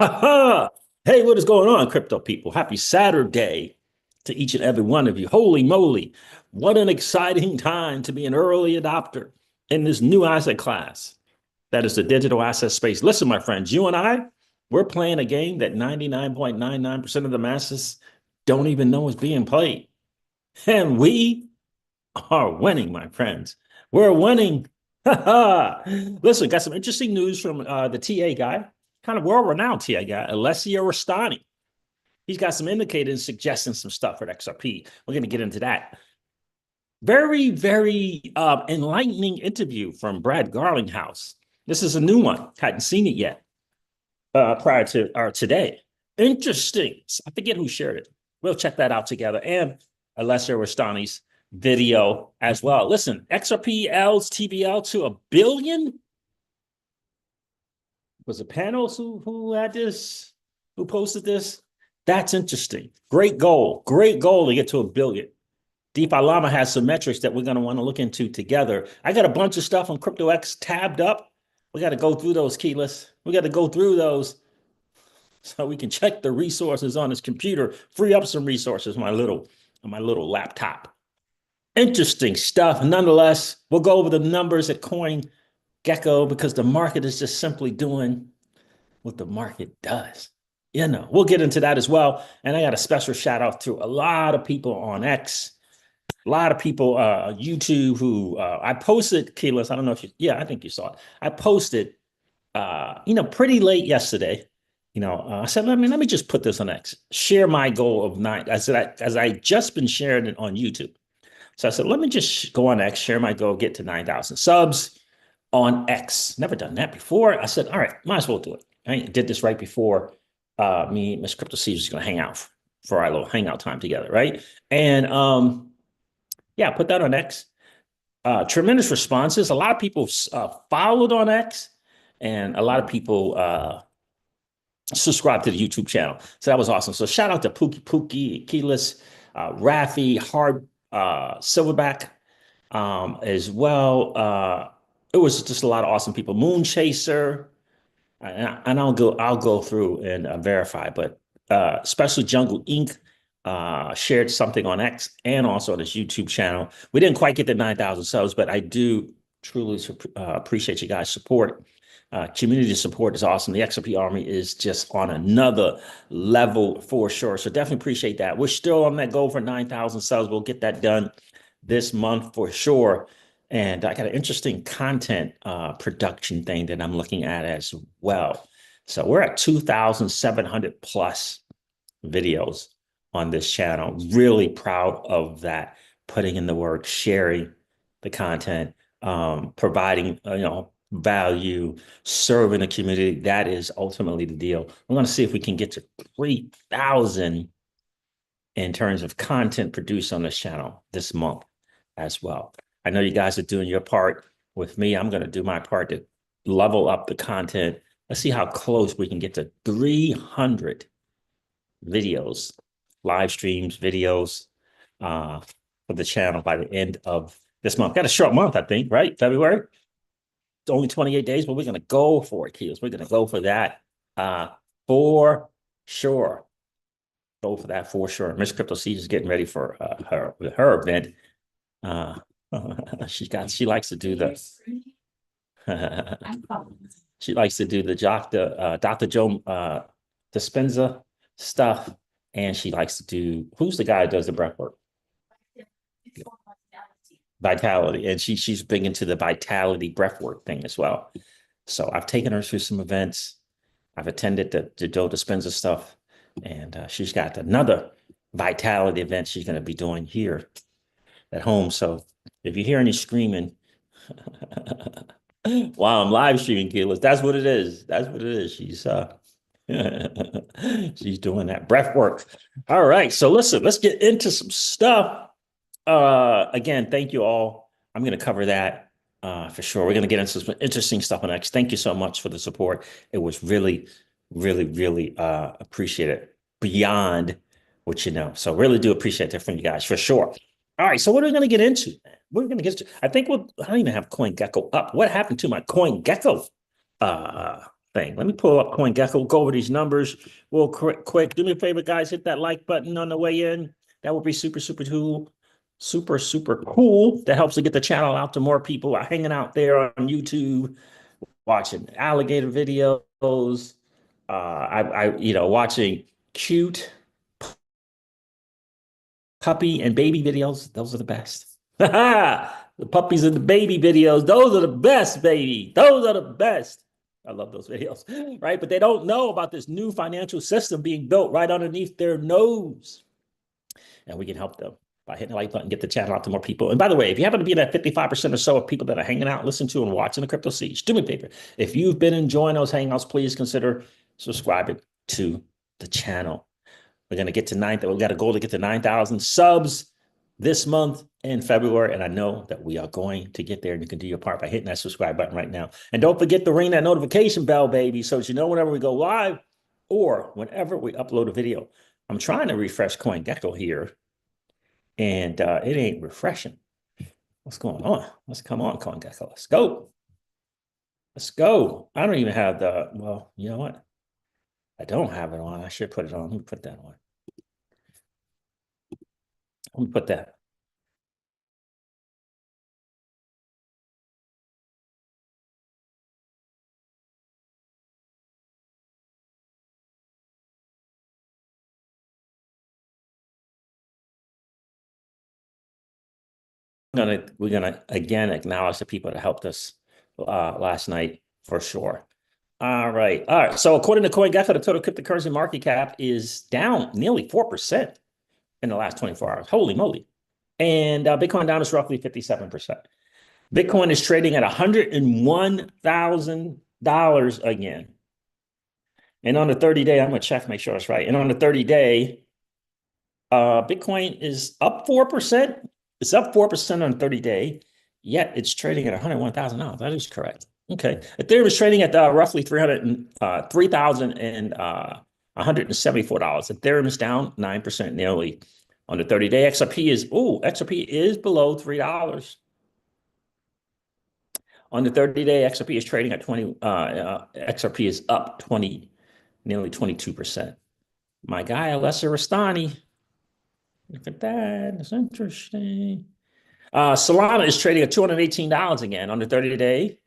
Hey, what is going on, crypto people? Happy Saturday to each and every one of you. Holy moly, what an exciting time to be an early adopter in this new asset class that is the digital asset space. Listen, my friends, you and we're playing a game that 99.99% of the masses don't even know is being played. And we are winning, my friends. We're winning. Listen, got some interesting news from the TA guy, kind of world-renowned TA guy, Alessio Rastani. He's got some indicators suggesting some stuff for XRP. We're going to get into that. Very, very enlightening interview from Brad Garlinghouse. This is a new one. Hadn't seen it yet prior to or today. Interesting. I forget who shared it. We'll check that out together. And Alessio Rastani's video as well. Listen, XRPL's TVL to $1 billion. Was it Panos who had this, who posted this? That's interesting. Great goal to get to $1 billion. DeFi Llama has some metrics that we're going to want to look into together. I got a bunch of stuff on CryptoX tabbed up. We got to go through those, keyless. We got to go through those so we can check the resources on his computer, free up some resources on my little laptop. Interesting stuff. Nonetheless, we'll go over the numbers at CoinGecko because the market is just simply doing what the market does. You know, we'll get into that as well. And I got a special shout out to a lot of people on X, a lot of people, YouTube, who I posted, keyless. I don't know if I think you saw it. I posted, pretty late yesterday. I said, let me just put this on X. Share my goal of 9. I said, as I just been sharing it on YouTube. So I said, let me just go on X, share my goal, get to 9,000 subs on X. Never done that before. I said, all right, might as well do it. I did this right before me and Miss CryptoCeej was going to hang out for our little hangout time together, right? And put that on X. Tremendous responses. A lot of people followed on X, and a lot of people subscribed to the YouTube channel. So that was awesome. So shout out to Pookie, Keyless, Rafi, Hard, Silverback as well. It was just a lot of awesome people. Moon Chaser, and I'll go through and verify. But especially Jungle Inc. Shared something on X and also on his YouTube channel. We didn't quite get the 9,000 subs, but I do truly appreciate you guys' support. Community support is awesome. The XRP Army is just on another level for sure. So definitely appreciate that. We're still on that goal for 9,000 subs. We'll get that done this month for sure. And I got an interesting content production thing that I'm looking at as well. So we're at 2,700 plus videos on this channel. Really proud of that. Putting in the work, sharing the content, providing, value, serving the community. That is ultimately the deal. We're going to see if we can get to 3,000 in terms of content produced on this channel this month as well. I know you guys are doing your part with me. I'm going to do my part to level up the content. Let's see how close we can get to 300 videos, live streams, videos for the channel by the end of this month. Got a short month, I think, right? February. It's only 28 days, but we're going to go for it, Keels. We're going to go for that for sure. Go for that for sure. Miss CryptoCeej is getting ready for her event. She likes to do the she likes to do the Dr. Joe Dispenza stuff, and she likes to do, who's the guy who does the breath work? Vitality. And she's big into the Vitality breathwork thing as well. So I've taken her through some events. I've attended the Joe Dispenza stuff, and she's got another Vitality event she's going to be doing here at home. So if you hear any screaming while I'm live streaming, Keyless, that's what it is. That's what it is. She's she's doing that breath work. All right. So listen, let's get into some stuff. Again, thank you all. I'm going to cover that for sure. We're going to get into some interesting stuff on X. Thank you so much for the support. It was really, really, really appreciated beyond what you know. So really do appreciate that from you guys for sure. All right. So what are we going to get into? What are we going to get to? I think I don't even have CoinGecko up. What happened to my CoinGecko thing. Let me pull up CoinGecko, go over these numbers real quick. Do me a favor, guys, hit that like button on the way in. That would be super, super cool. Super, super cool. That helps to get the channel out to more people hanging out there on YouTube, watching alligator videos. Watching cute puppy and baby videos. Those are the best. The puppies and the baby videos. Those are the best, baby. Those are the best. I love those videos, right? But they don't know about this new financial system being built right underneath their nose. And we can help them by hitting the like button, get the channel out to more people. And by the way, if you happen to be in that 55% or so of people that are hanging out, listening to and watching the CryptoCeej, do me a favor. If you've been enjoying those hangouts, please consider subscribing to the channel. We're going to get to we got a goal to get to 9,000 subs this month in February. And I know that we are going to get there, and you can do your part by hitting that subscribe button right now. And don't forget to ring that notification bell, baby, so that you know whenever we go live or whenever we upload a video. I'm trying to refresh CoinGecko here, and it ain't refreshing. What's going on? Let's come on, CoinGecko. Let's go. Let's go. I don't even have well, you know what? I don't have it on. I should put it on. Let me put that on. Let me put that. We're gonna again acknowledge the people that helped us last night for sure. All right. So according to CoinGecko, the total cryptocurrency market cap is down nearly 4% in the last 24 hours. Holy moly! And Bitcoin down is roughly 57%. Bitcoin is trading at $101,000 again. And on the 30-day, I'm gonna check, make sure it's right. And on the 30-day, Bitcoin is up 4%. It's up 4% on 30-day, yet it's trading at $101,000. That is correct. Okay. Ethereum is trading at roughly $3,174. Ethereum is down 9% nearly on the 30-day. XRP is below $3. On the 30-day, XRP is trading at XRP is up nearly 22%. My guy, Alessa Rastani. Look at that. That's interesting. Solana is trading at $218 again on the 30-day.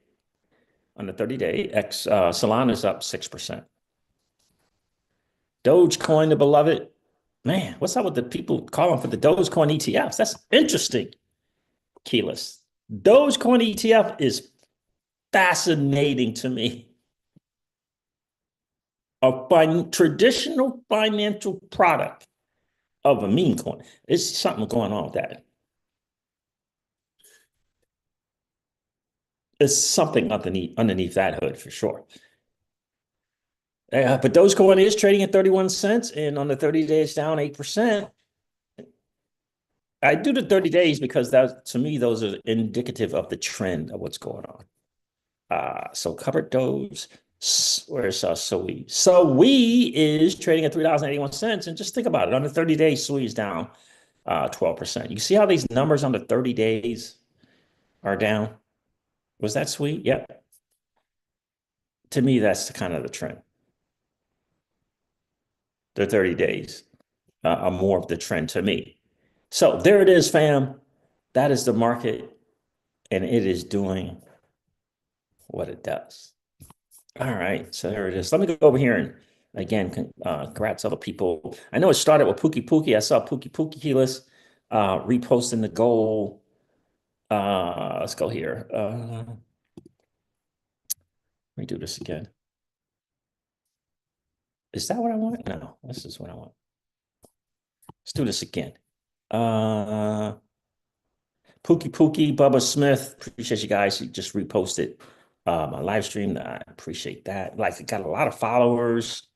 On the 30-day, Solana is up 6%. Dogecoin, the beloved. Man, what's up with the people calling for the Dogecoin ETFs? That's interesting. Keyless. Dogecoin ETF is fascinating to me. A traditional financial product of a meme coin. There's something going on with that. There's something underneath that hood for sure. But Dogecoin is trading at 31 cents, and on the 30 days down 8%. I do the 30 days because to me, those are indicative of the trend of what's going on. So covered Doge. Where's SOE? SOE is trading at $3.81. And just think about it. On the 30 days, SOE is down 12%. You see how these numbers on the 30 days are down? Was that sweet? Yep. To me, that's kind of the trend. The 30 days are more of the trend to me. So there it is, fam. That is the market, and it is doing what it does. All right, so there it is. Let me go over here and again, congrats other people. I know it started with Pookie Pookie. I saw Pookie Pookie Keyless reposting the goal. Let's go here. Let me do this again. Is that what I want? No, this is what I want. Let's do this again. Pookie Pookie, Bubba Smith. Appreciate you guys. You just reposted my live stream. I appreciate that. Like, it got a lot of followers.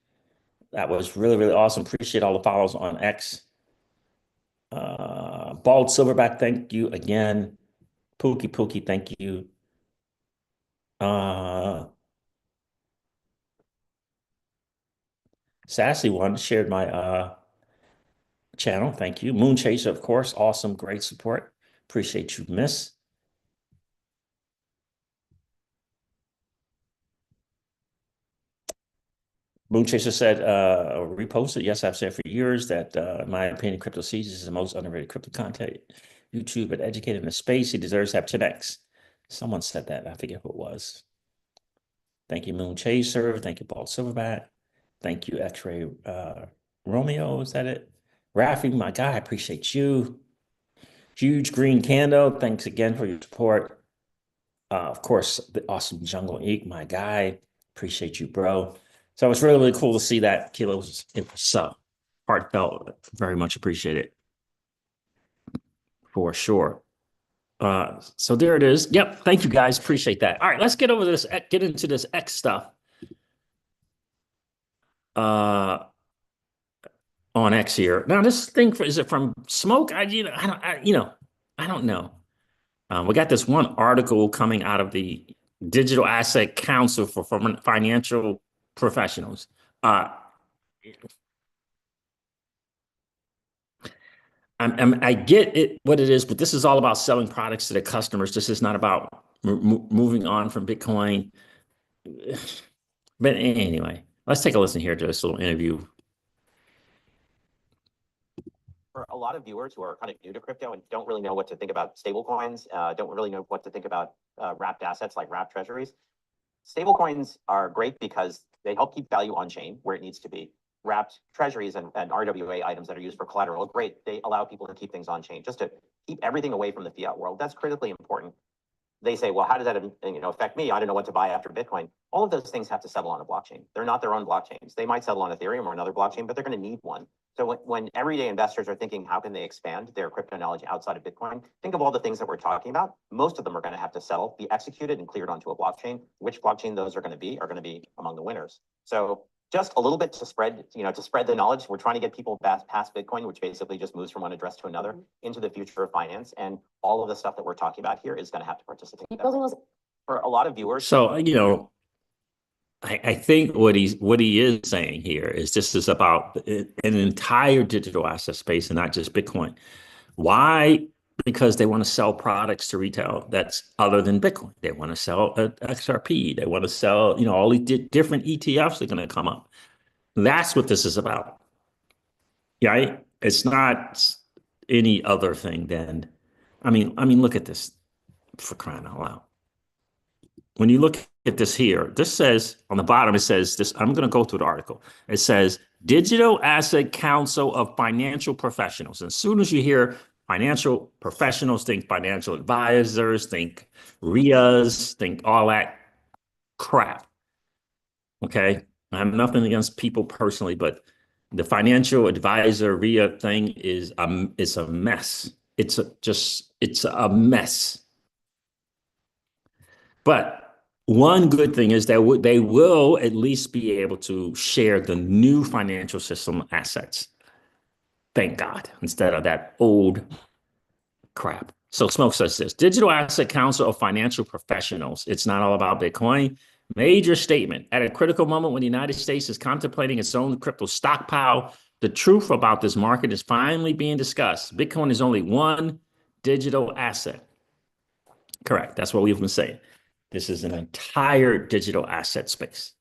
That was really, really awesome. Appreciate all the follows on X. Bald Silverback, thank you again. Pookie Pookie, thank you. Sassy One shared my channel. Thank you. Moon Chaser, of course. Awesome. Great support. Appreciate you, miss. Moon Chaser said, reposted. Yes, I've said for years that, in my opinion, CryptoCeej is the most underrated crypto content. YouTube, but educated in the space, he deserves to have 10x. Someone said that. I forget who it was. Thank you, Moon Chaser. Thank you, Paul Silverback. Thank you, X-Ray Romeo. Is that it? Rafi, my guy, I appreciate you. Huge green candle. Thanks again for your support. Of course, the awesome Jungle Eek, my guy. Appreciate you, bro. So it's really, really cool to see that, Kilo. It was heartfelt. Very much appreciated. For sure. So there it is. Yep. Thank you, guys. Appreciate that. All right, let's get over this, get into this X stuff. On X here. Now, this thing, is it from Smoke? I don't know. We got this one article coming out of the Digital Asset Council for Financial Professionals. I get it, what it is, but this is all about selling products to the customers. This is not about moving on from Bitcoin. But anyway, let's take a listen here to this little interview. For a lot of viewers who are kind of new to crypto and don't really know what to think about stablecoins, don't really know what to think about wrapped assets like wrapped treasuries, stablecoins are great because they help keep value on chain where it needs to be. Wrapped treasuries and RWA items that are used for collateral, great. They allow people to keep things on chain, just to keep everything away from the fiat world. That's critically important. They say, well, how does that affect me? I don't know what to buy after Bitcoin. All of those things have to settle on a blockchain. They're not their own blockchains. They might settle on Ethereum or another blockchain, but they're going to need one. So when everyday investors are thinking, how can they expand their crypto knowledge outside of Bitcoin? Think of all the things that we're talking about. Most of them are going to have to settle, be executed and cleared onto a blockchain. Which blockchain those are going to be among the winners. So just a little bit to spread the knowledge. We're trying to get people past Bitcoin, which basically just moves from one address to another, into the future of finance. And all of the stuff that we're talking about here is going to have to participate. For a lot of viewers. So, I think what he is saying here is this is about an entire digital asset space and not just Bitcoin. Why? Because they want to sell products to retail that's other than Bitcoin. They want to sell XRP. They want to sell, all these different ETFs are going to come up. That's what this is about. Right? It's not any other thing than, I mean, look at this, for crying out loud. When you look at this here, this says on the bottom, it says this. I'm going to go through the article. It says Digital Asset Council of Financial Professionals. And as soon as you hear financial professionals, think financial advisors, think RIAs, think all that crap. Okay. I have nothing against people personally, but the financial advisor RIA thing is it's a mess. It's a mess. But one good thing is that they will at least be able to share the new financial system assets. Thank God, instead of that old crap. So Smoke says this, Digital Asset Council of Financial Professionals. It's not all about Bitcoin. Major statement. At a critical moment when the United States is contemplating its own crypto stockpile, the truth about this market is finally being discussed. Bitcoin is only one digital asset. Correct. That's what we've been saying. This is an entire digital asset space,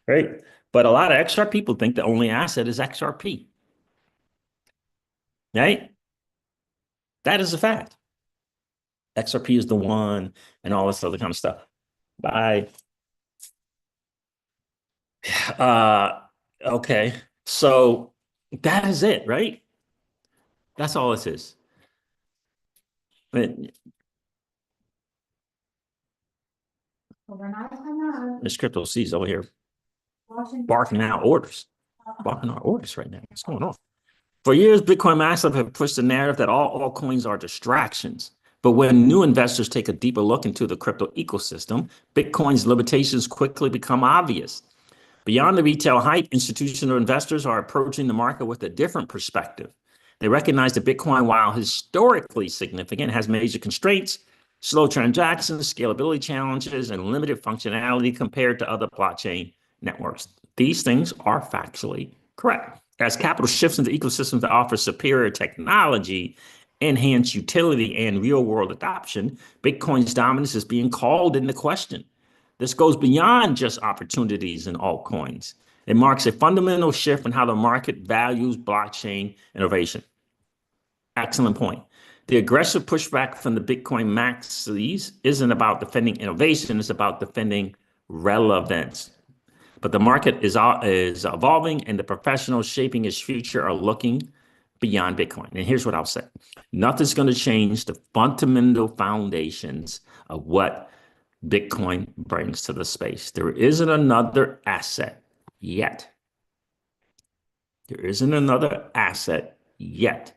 right? But a lot of XR people think the only asset is XRP, right? That is a fact. XRP is the one and all this other kind of stuff. Bye. Okay. So that is it, right? That's all this is. There's CryptoCeej over here barking out orders right now. What's going on? For years, Bitcoin Massive have pushed the narrative that all altcoins are distractions. But when new investors take a deeper look into the crypto ecosystem, Bitcoin's limitations quickly become obvious. Beyond the retail hype, institutional investors are approaching the market with a different perspective. They recognize that Bitcoin, while historically significant, has major constraints, slow transactions, scalability challenges, and limited functionality compared to other blockchain networks. These things are factually correct. As capital shifts into ecosystems that offer superior technology, enhanced utility, and real-world adoption, Bitcoin's dominance is being called into question. This goes beyond just opportunities in altcoins. It marks a fundamental shift in how the market values blockchain innovation. Excellent point. The aggressive pushback from the Bitcoin maxis isn't about defending innovation, it's about defending relevance. But the market is evolving, and the professionals shaping its future are looking beyond Bitcoin. And here's what I'll say. Nothing's going to change the fundamental foundations of what Bitcoin brings to the space. There isn't another asset yet. There isn't another asset yet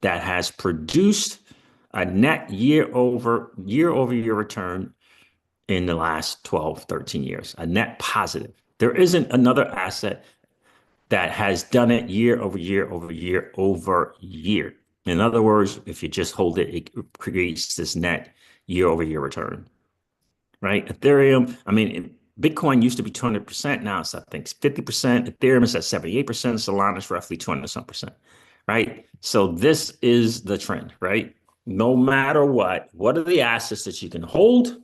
that has produced a net year-over-year return in the last 12, 13 years, a net positive. There isn't another asset that has done it year over year over year over year. In other words, if you just hold it, it creates this net year-over-year return, right? Ethereum, I mean, Bitcoin used to be 200%. Now it's, I think, 50%. Ethereum is at 78%. Solana is roughly 200%, right? So this is the trend, right? No matter what are the assets that you can hold?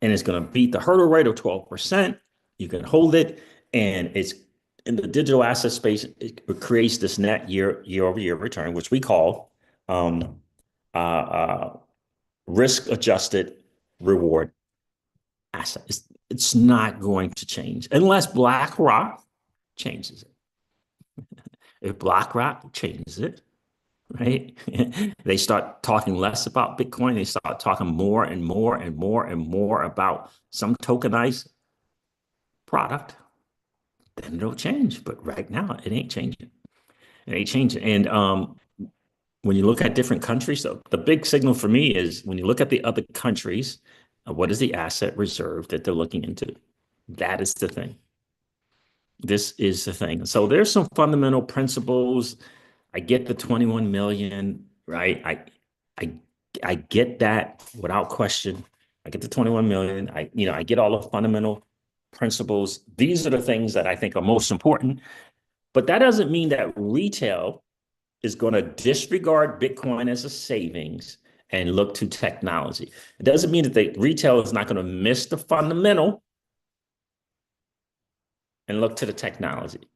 And it's going to beat the hurdle rate of 12%. You can hold it, and it's in the digital asset space. It creates this net year-over-year return, which we call risk-adjusted reward asset. It's not going to change unless BlackRock changes it. If BlackRock changes it, right? They start talking less about Bitcoin. They start talking more and more and more and more about some tokenized product, then it'll change. But right now, it ain't changing. It ain't changing. And when you look at different countries, so the big signal for me is when you look at the other countries, what is the asset reserve that they're looking into? That is the thing. This is the thing. So there's some fundamental principles. I get the 21 million, right? I get that without question. I get the 21 million. I get all the fundamental principles. These are the things that I think are most important. But that doesn't mean that retail is going to disregard Bitcoin as a savings and look to technology. It doesn't mean that the retail is not going to miss the fundamental and look to the technology,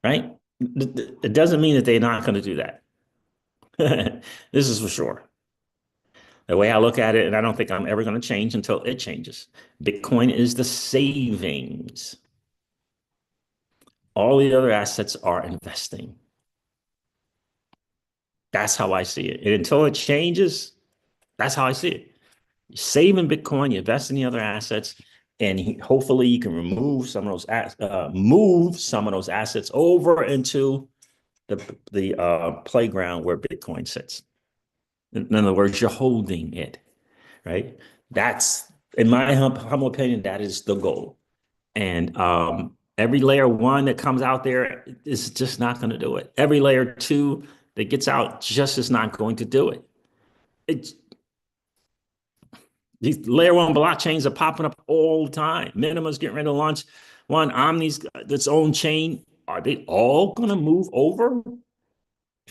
right? It doesn't mean that they're not going to do that. This is for sure. The way I look at it, and I don't think I'm ever going to change until it changes. Bitcoin is the savings. All the other assets are investing. That's how I see it. And until it changes, that's how I see it. You save in Bitcoin, you invest in the other assets, and hopefully you can remove some of those, move some of those assets over into the playground where Bitcoin sits. In other words, you're holding it, right? That's, in my humble opinion, that is the goal. And every layer one that comes out there is just not going to do it. Every layer two that gets out just is not going to do it. These layer one blockchains are popping up all the time. Minima's getting ready to launch one. Omni's its own chain. Are they all going to move over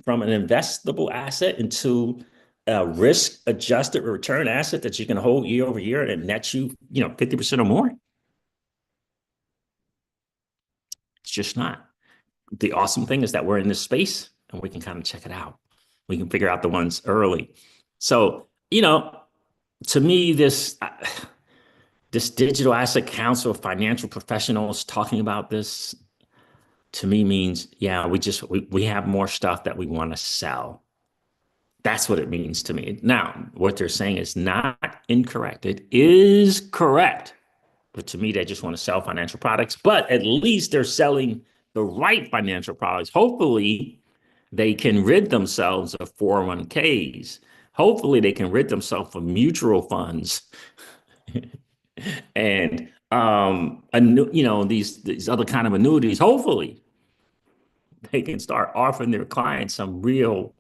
from an investable asset into a risk-adjusted return asset that you can hold year over year and net you, 50% or more? It's just not. The awesome thing is that we're in this space and we can kind of check it out. We can figure out the ones early. So, to me, this digital asset council of financial professionals talking about this, to me, means, yeah, we have more stuff that we want to sell. That's what it means to me. Now, what they're saying is not incorrect. It is correct. But to me, they just want to sell financial products. But at least they're selling the right financial products. Hopefully, they can rid themselves of 401ks. Hopefully, they can rid themselves of mutual funds and these other kind of annuities. Hopefully, they can start offering their clients some real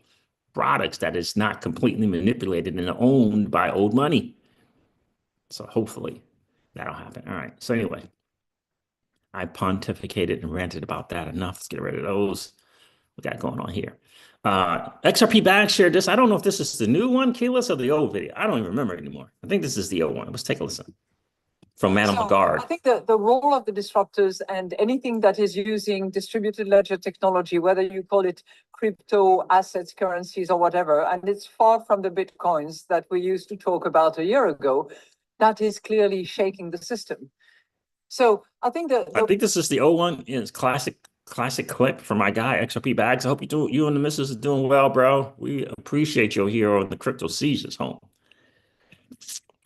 products that is not completely manipulated and owned by old money. So hopefully that'll happen. All right. So anyway, I pontificated and ranted about that enough. Let's get rid of those. we got going on here. XRP Bag shared this. I don't know if this is the new one, Keyless, or the old video. I don't even remember anymore. I think this is the old one. Let's take a listen from Madame Lagarde. I think the role of the disruptors and anything that is using distributed ledger technology, whether you call it crypto assets, currencies, or whatever, and it's far from the Bitcoins that we used to talk about a year ago, that is clearly shaking the system. So I think I think this is the old one. It's classic clip from my guy, XRP Bags. I hope you and the missus are doing well, bro. We appreciate you here on the CryptoCeej home.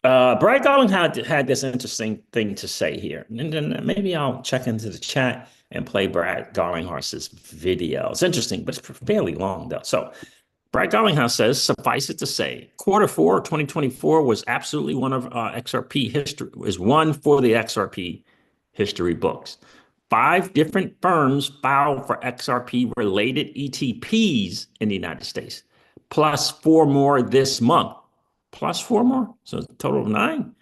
Brad Garland had this interesting thing to say here. And then maybe I'll check into the chat and play Brad Garlinghouse's video. It's interesting, but it's fairly long though. So Brad Garlinghouse says, suffice it to say, Q4 2024 was absolutely one of XRP history, was one for the XRP history books. 5 different firms filed for XRP related ETPs in the United States, plus 4 more this month. Plus 4 more, so a total of 9.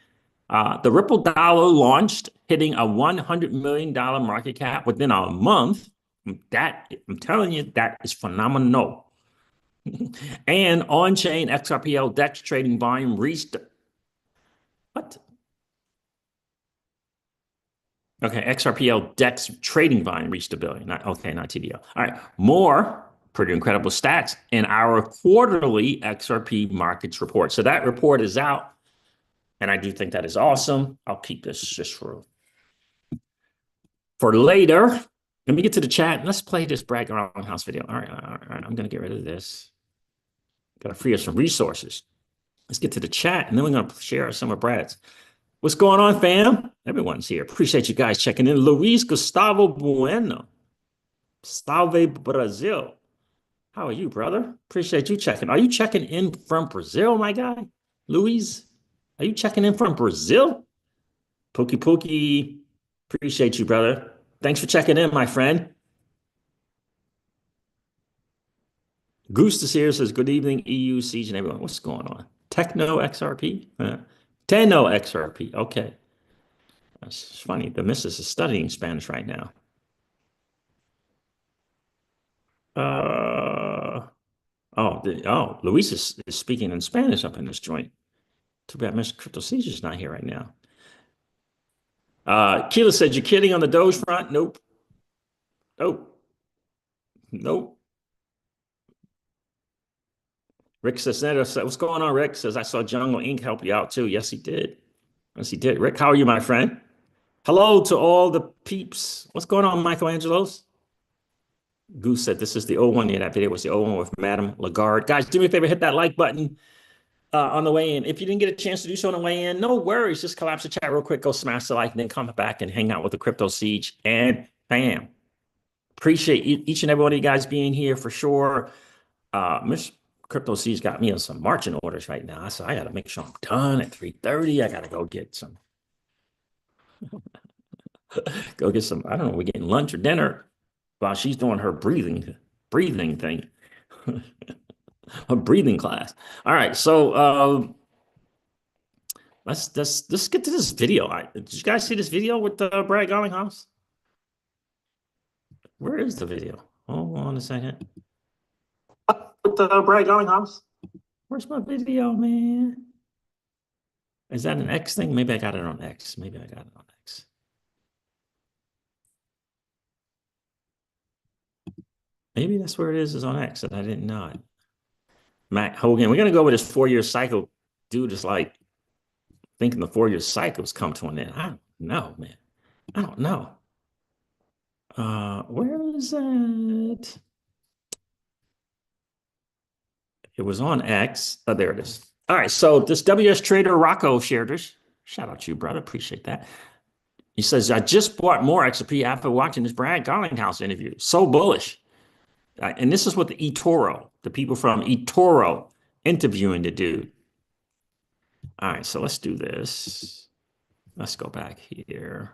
The Ripple Dollar launched, hitting a $100 million market cap within a month. That, I'm telling you, that is phenomenal. And on-chain XRPL DEX trading volume reached, what? Okay, XRPL DEX trading volume reached $1 billion. Not TVL. All right, more pretty incredible stats in our quarterly XRP markets report. So that report is out, and I do think that is awesome. I'll keep this just for later. Let me get to the chat. Let's play this Brad Garlinghouse video. All right. I'm going to get rid of this. Got to free us some resources. Let's get to the chat, and then we're going to share some of Brad's. What's going on, fam? Everyone's here. Appreciate you guys checking in. Luis Gustavo Bueno. Salve Brazil. How are you, brother? Appreciate you checking. Are you checking in from Brazil, my guy? Luis, are you checking in from Brazil? Pookie. Appreciate you, brother. Thanks for checking in, my friend. Goose is here, says, good evening, EU, Siege, and everyone. What's going on? Techno XRP? Tenno XRP. Okay. That's funny. The missus is studying Spanish right now. Luis is speaking in Spanish up in this joint. Too bad Mr. CryptoCeej is not here right now. Keela said, you're kidding on the Doge front? Nope. Rick says, what's going on, Rick? Says, I saw Jungle Inc. help you out too. Yes, he did. Rick, how are you, my friend? Hello to all the peeps. What's going on, Michelangelos? Goose said, this is the old one. Yeah, that video was the old one with Madame Lagarde. Guys, do me a favor, hit that like button on the way in. If you didn't get a chance to do so on the way in, no worries. Just collapse the chat real quick, go smash the like, and then come back and hang out with the CryptoCeej and fam. Appreciate each and every one of you guys being here for sure. Miss CryptoCeej got me on some marching orders right now. So I got to make sure I'm done at 3:30. I got to go get some. I don't know, we're getting lunch or dinner while she's doing her breathing thing. A breathing class. All right, so let's get to this video. Did you guys see this video with Brad Garlinghouse? Where is the video? Hold on a second. With Brad Garlinghouse. Where's my video, man? Is that an X thing? Maybe I got it on X. Maybe that's where it is on X, and I didn't know it. Matt Hogan, we're going to go with this 4-year cycle. Dude is like thinking the 4-year cycles come to an end. I don't know, man. I don't know. Where is it? It was on X. Oh, there it is. All right, so this WS Trader Rocco shared this. Shout out to you, brother. Appreciate that. He says, I just bought more XRP after watching this Brad Garlinghouse interview. So bullish. And this is what the eToro, the people from eToro interviewing the dude. All right, so let's do this. Let's go back here.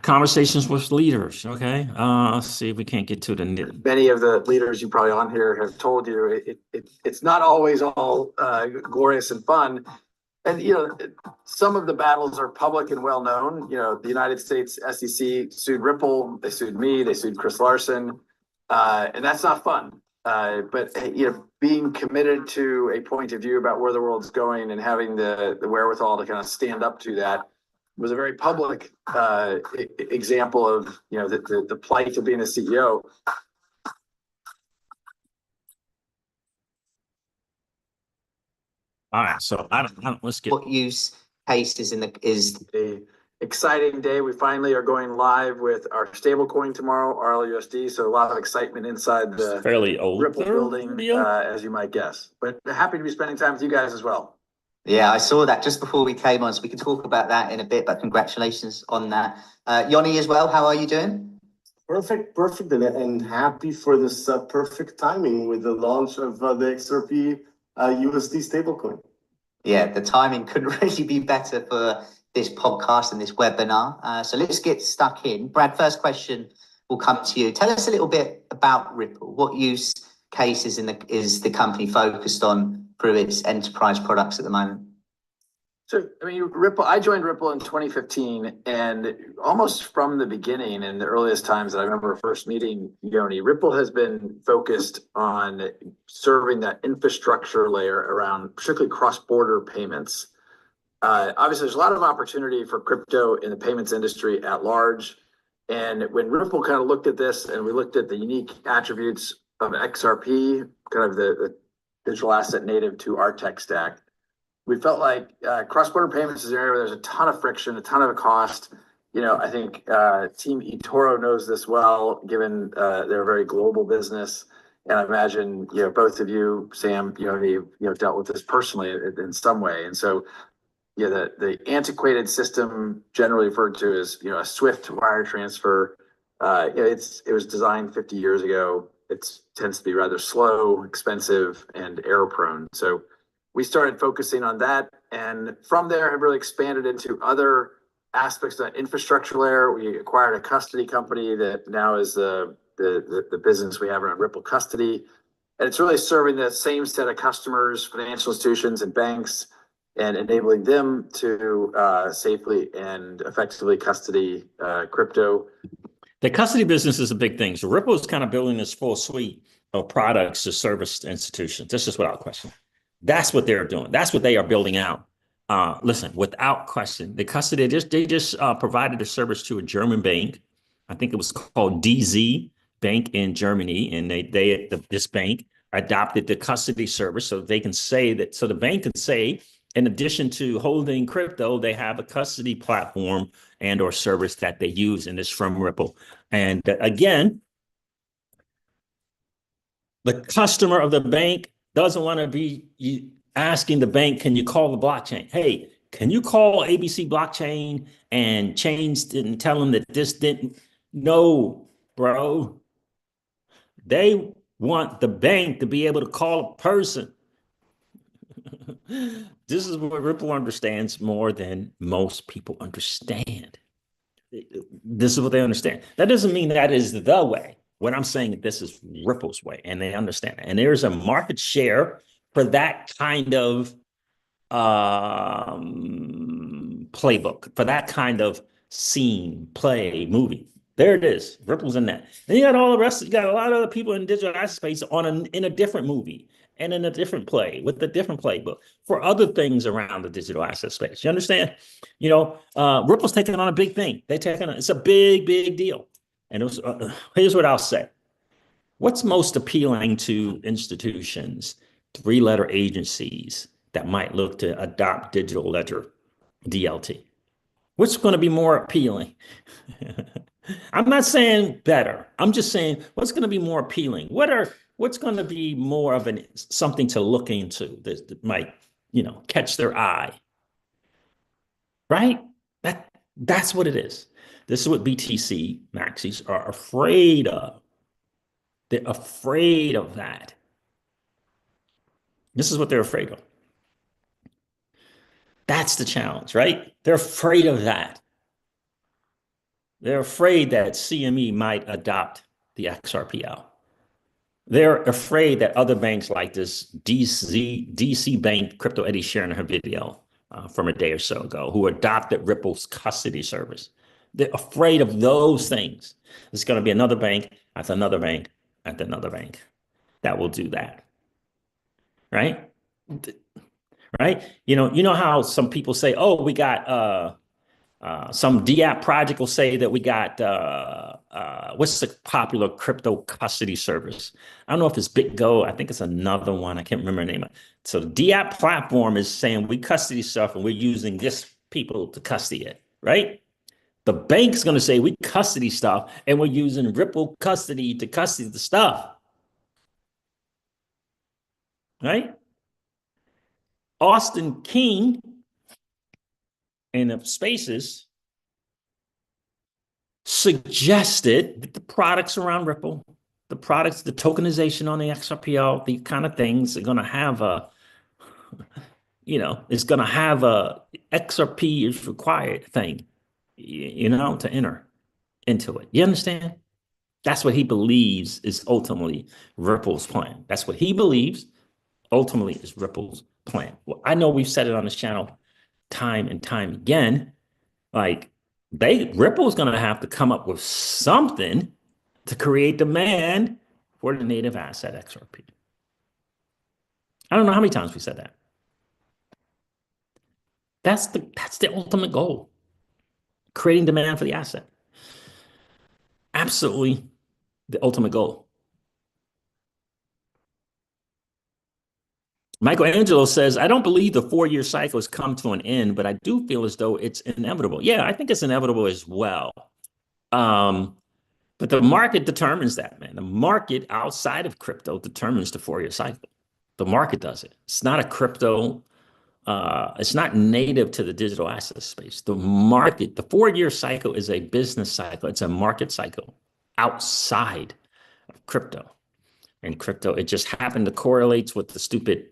Conversations with leaders. Okay, let's see if we can't get to the Many of the leaders you probably on here have told you it's not always all glorious and fun. And, some of the battles are public and well-known. The United States SEC sued Ripple, they sued me, they sued Chris Larson, and that's not fun. But being committed to a point of view about where the world's going and having the wherewithal to kind of stand up to that was a very public example of the plight of being a CEO. All right, so I don't let's get What use cases is A exciting day. We finally are going live with our stablecoin tomorrow, RLUSD. So a lot of excitement inside the fairly old Ripple building, deal. as you might guess. But happy to be spending time with you guys as well. Yeah, I saw that just before we came on, so we can talk about that in a bit, but congratulations on that. Yoni as well, how are you doing? Perfect, and happy for this perfect timing with the launch of the XRP USD stablecoin. Yeah, the timing couldn't really be better for this podcast and this webinar. So let's get stuck in. Brad, first question will come to you. Tell us a little bit about Ripple. What use cases is the company focused on through its enterprise products at the moment? So, Ripple, I joined Ripple in 2015, and almost from the beginning, in the earliest times that I remember first meeting Yoni, Ripple has been focused on serving that infrastructure layer around particularly cross-border payments. Obviously, there's a lot of opportunity for crypto in the payments industry at large. And when Ripple kind of looked at this and we looked at the unique attributes of XRP, kind of the digital asset native to our tech stack, we felt like cross-border payments is an area where there's a ton of friction, a ton of cost. I think Team eToro knows this well, given they're a very global business. And I imagine, both of you, Sam, dealt with this personally in some way. And so, the antiquated system generally referred to as, a SWIFT wire transfer, it was designed 50 years ago. It tends to be rather slow, expensive, and error prone. So we started focusing on that, and from there have really expanded into other aspects of that infrastructure layer. We acquired a custody company that now is the business we have around Ripple Custody, and it's really serving the same set of customers, financial institutions, and banks, and enabling them to safely and effectively custody crypto. The custody business is a big thing. So Ripple is kind of building this full suite of products to service institutions. This is without question. That's what they're doing. That's what they are building out. Listen, without question, the custody, they just provided a service to a German bank. I think it was called DZ Bank in Germany. And this bank adopted the custody service so they can say that, so the bank can say, in addition to holding crypto, they have a custody platform and or service that they use, and it's from Ripple. And again, the customer of the bank doesn't want to be asking the bank, can you call the blockchain? Hey, can you call ABC blockchain and tell them that this didn't? No, bro. They want the bank to be able to call a person. This is what Ripple understands more than most people understand. This is what they understand. That doesn't mean that is the way. What I'm saying, this is Ripple's way, and they understand it. And there's a market share for that kind of playbook, for that kind of scene, play, movie. There it is. Ripple's in that. Then you got all the rest. You got a lot of other people in digital asset space in a different movie and in a different play with a different playbook for other things around the digital asset space. You understand? Ripple's taking on a big thing. It's a big, big deal. And it was, here's what I'll say. What's most appealing to institutions, three-letter agencies that might look to adopt digital ledger DLT? What's going to be more appealing? I'm not saying better. I'm just saying what's going to be more appealing. What's going to be more of something to look into that might, catch their eye, right? That's what it is. This is what BTC maxis are afraid of. They're afraid of that. This is what they're afraid of. That's the challenge, right? They're afraid of that. They're afraid that CME might adopt the XRPL. They're afraid that other banks like this DC Bank, Crypto Eddie sharing her video, from a day or so ago who adopted Ripple's custody service. They're afraid of those things. There's going to be another bank after another bank after another bank that will do that. Right? Right? You know how some people say, oh, we got some DApp project will say that we got what's the popular crypto custody service? I don't know if it's BitGo. I think it's another one. I can't remember the name of it. So the DApp platform is saying we custody stuff and we're using this people to custody it, right? The bank's going to say we custody stuff and we're using Ripple custody to custody the stuff, right? Austin King in the Spaces suggested that the products around Ripple, the products, the tokenization on the XRPL, the kind of things are going to have a, it's going to have a XRP is required thing, to enter into it. You understand? That's what he believes is ultimately Ripple's plan. That's what he believes ultimately is Ripple's plan. Well, I know we've said it on this channel time and time again, like Ripple's going to have to come up with something to create demand for the native asset XRP. I don't know how many times we said that. That's the ultimate goal. Creating demand for the asset. Absolutely the ultimate goal. Michelangelo says, I don't believe the 4-year cycle has come to an end, but I do feel as though it's inevitable. Yeah, I think it's inevitable as well. But the market determines that, man. The market outside of crypto determines the 4-year cycle. The market does it. It's not a crypto, it's not native to the digital asset space. The market, the 4-year cycle is a business cycle. It's a market cycle outside of crypto. And crypto, it just happened to correlate with the stupid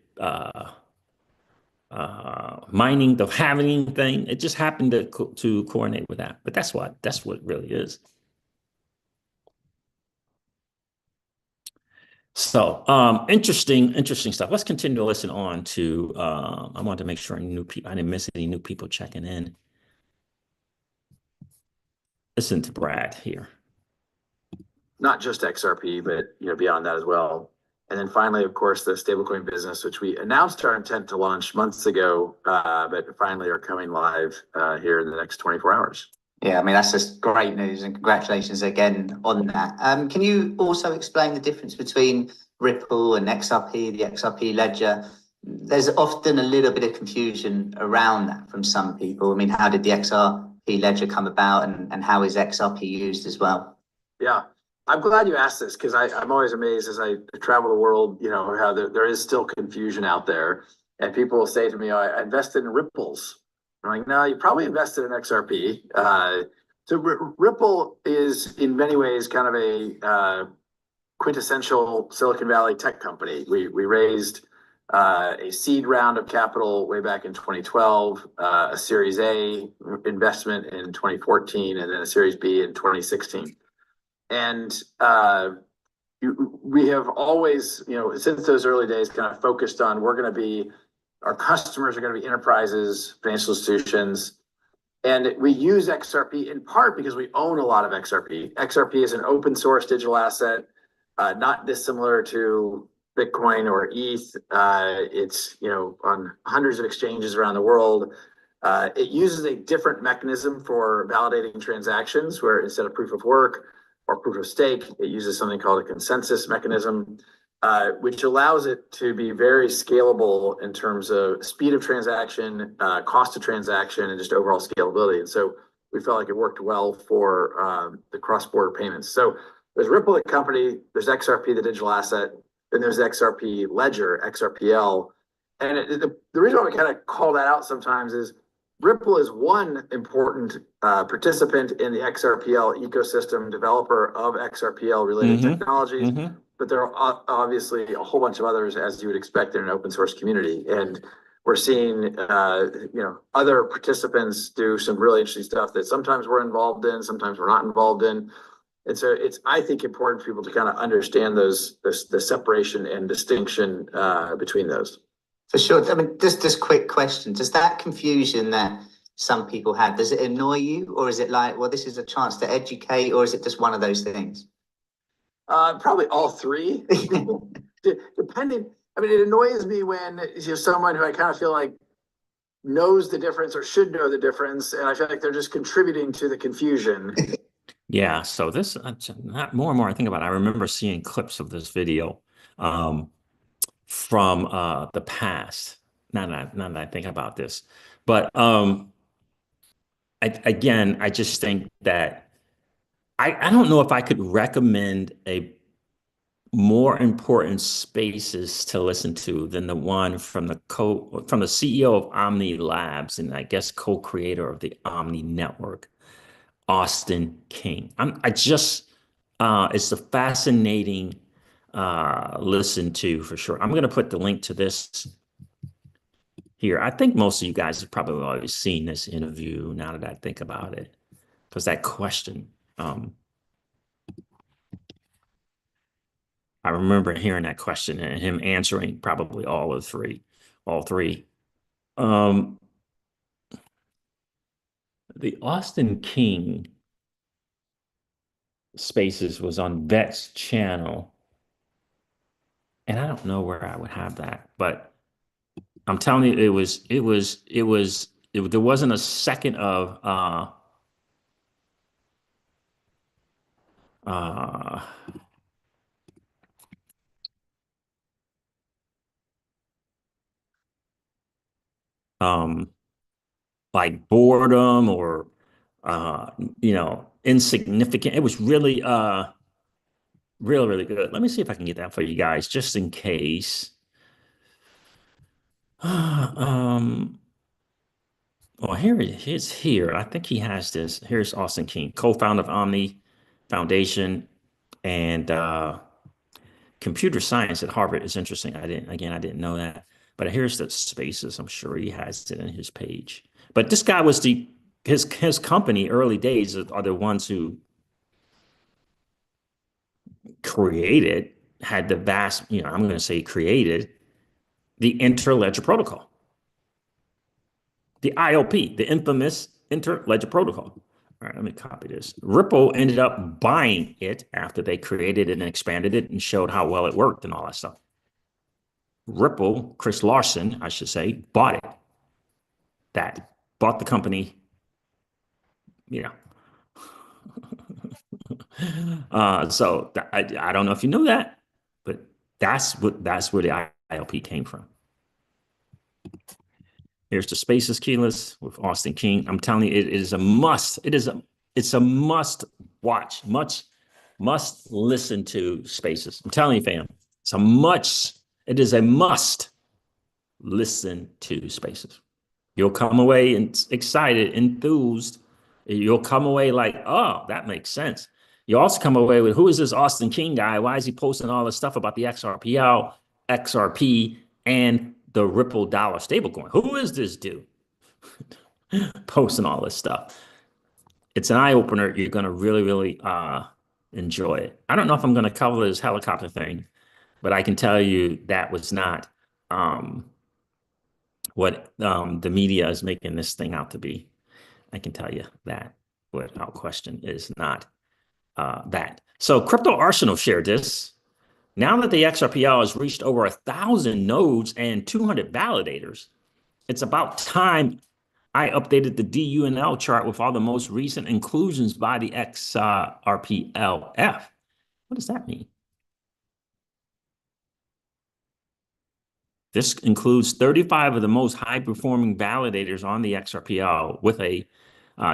mining, the halving thing. It just happened to coordinate with that. But that's what it really is. So interesting stuff. Let's continue to listen on to, I want to make sure I didn't miss any new people checking in. Listen to Brad here. Not just XRP, but beyond that as well. And then finally, of course, the stablecoin business, which we announced our intent to launch months ago, but finally are coming live here in the next 24 hours. Yeah, I mean, that's just great news and congratulations again on that. Can you also explain the difference between Ripple and XRP, the XRP ledger? There's often a little bit of confusion around that from some people. I mean, how did the XRP ledger come about and how is XRP used as well? Yeah, I'm glad you asked this because I'm always amazed as I travel the world, how there is still confusion out there. And people will say to me, I invested in Ripples. I'm like, no, you probably invested in XRP. So Ripple is in many ways kind of a quintessential Silicon Valley tech company. We raised a seed round of capital way back in 2012, a Series A investment in 2014, and then a Series B in 2016. And we have always, since those early days, kind of focused on our customers are going to be enterprises, financial institutions. And we use XRP in part because we own a lot of XRP. XRP is an open source digital asset, not dissimilar to Bitcoin or ETH. It's, on hundreds of exchanges around the world. It uses a different mechanism for validating transactions where instead of proof of work or proof of stake, it uses something called a consensus mechanism. Which allows it to be very scalable in terms of speed of transaction, cost of transaction, and just overall scalability. And so we felt like it worked well for the cross-border payments. So there's Ripple, the company, there's XRP, the digital asset, then there's the XRP ledger, XRPL. And the reason why we kind of call that out sometimes is Ripple is one important participant in the XRPL ecosystem, developer of XRPL-related technologies. But there are obviously a whole bunch of others, as you would expect in an open source community. And we're seeing, other participants do some really interesting stuff that sometimes we're involved in, sometimes we're not involved in. And so it's, I think, important for people to kind of understand the separation and distinction between those. For sure. I mean, just quick question. Does that confusion that some people had, does it annoy you? Or is it like, well, this is a chance to educate, or is it just one of those things? Probably all three. Depending, I mean, it annoys me when you're someone who I kind of feel like knows the difference or should know the difference, and I feel like they're just contributing to the confusion. Yeah, so this not more and more I think about it, I remember seeing clips of this video from the past. Now that I think about this, but again, I just think that I don't know if I could recommend a more important spaces to listen to than the one from the CEO of Omni Labs and I guess co-creator of the Omni Network, Austin King. It's a fascinating listen to for sure. I'm going to put the link to this here. I think most of you guys have probably already seen this interview now that I think about it, because that question, I remember hearing that question and him answering probably all three. The Austin King Spaces was on Vet's channel, and I don't know where I would have that, but I'm telling you, there wasn't a second of uh, um, like boredom or uh, insignificant. It was really really good. Let me see if I can get that for you guys, just in case. Well, here it is here. I think he has this. Here's Austin King, co-founder of Omni Foundation and computer science at Harvard. Is interesting. I didn't know that. But here's the spaces. I'm sure he has it in his page. But this guy was his company early days are the ones who had the vast, I'm going to say created the Interledger Protocol, the IOP, the infamous Interledger Protocol. All right, let me copy this. Ripple ended up buying it after they created it and expanded it and showed how well it worked and all that stuff. Ripple, Chris Larson, I should say, bought the company, so I don't know if you know that, but that's where the ILP came from. Here's the Spaces keyless with Austin King. I'm telling you, it is a must. It's a must watch, must listen to Spaces. I'm telling you, fam, it is a must listen to Spaces. You'll come away excited, enthused. You'll come away like, oh, that makes sense. You also come away with, who is this Austin King guy? Why is he posting all this stuff about the XRPL, XRP, and the Ripple dollar stablecoin? Who is this dude posting all this stuff? It's an eye opener. You're going to really, really enjoy it. I don't know if I'm going to cover this helicopter thing, but I can tell you that was not what the media is making this thing out to be. I can tell you that without question is not that. So Crypto Arsenal shared this. Now that the XRPL has reached over 1,000 nodes and 200 validators, it's about time I updated the DUNL chart with all the most recent inclusions by the XRPLF. What does that mean? This includes 35 of the most high-performing validators on the XRPL with a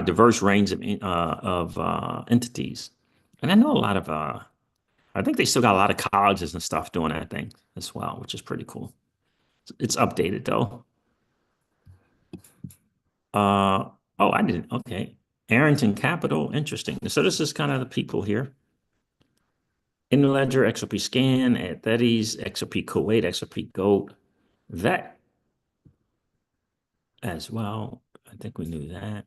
diverse range of entities. And I know a lot of, I think they still got a lot of colleges and stuff doing that thing as well, which is pretty cool. It's updated though. Oh, I didn't. Okay. Arrington Capital. Interesting. So this is kind of the people here. Interledger, XRP Scan, Etheres, XRP Kuwait, XRP Gold. That as well. I think we knew that.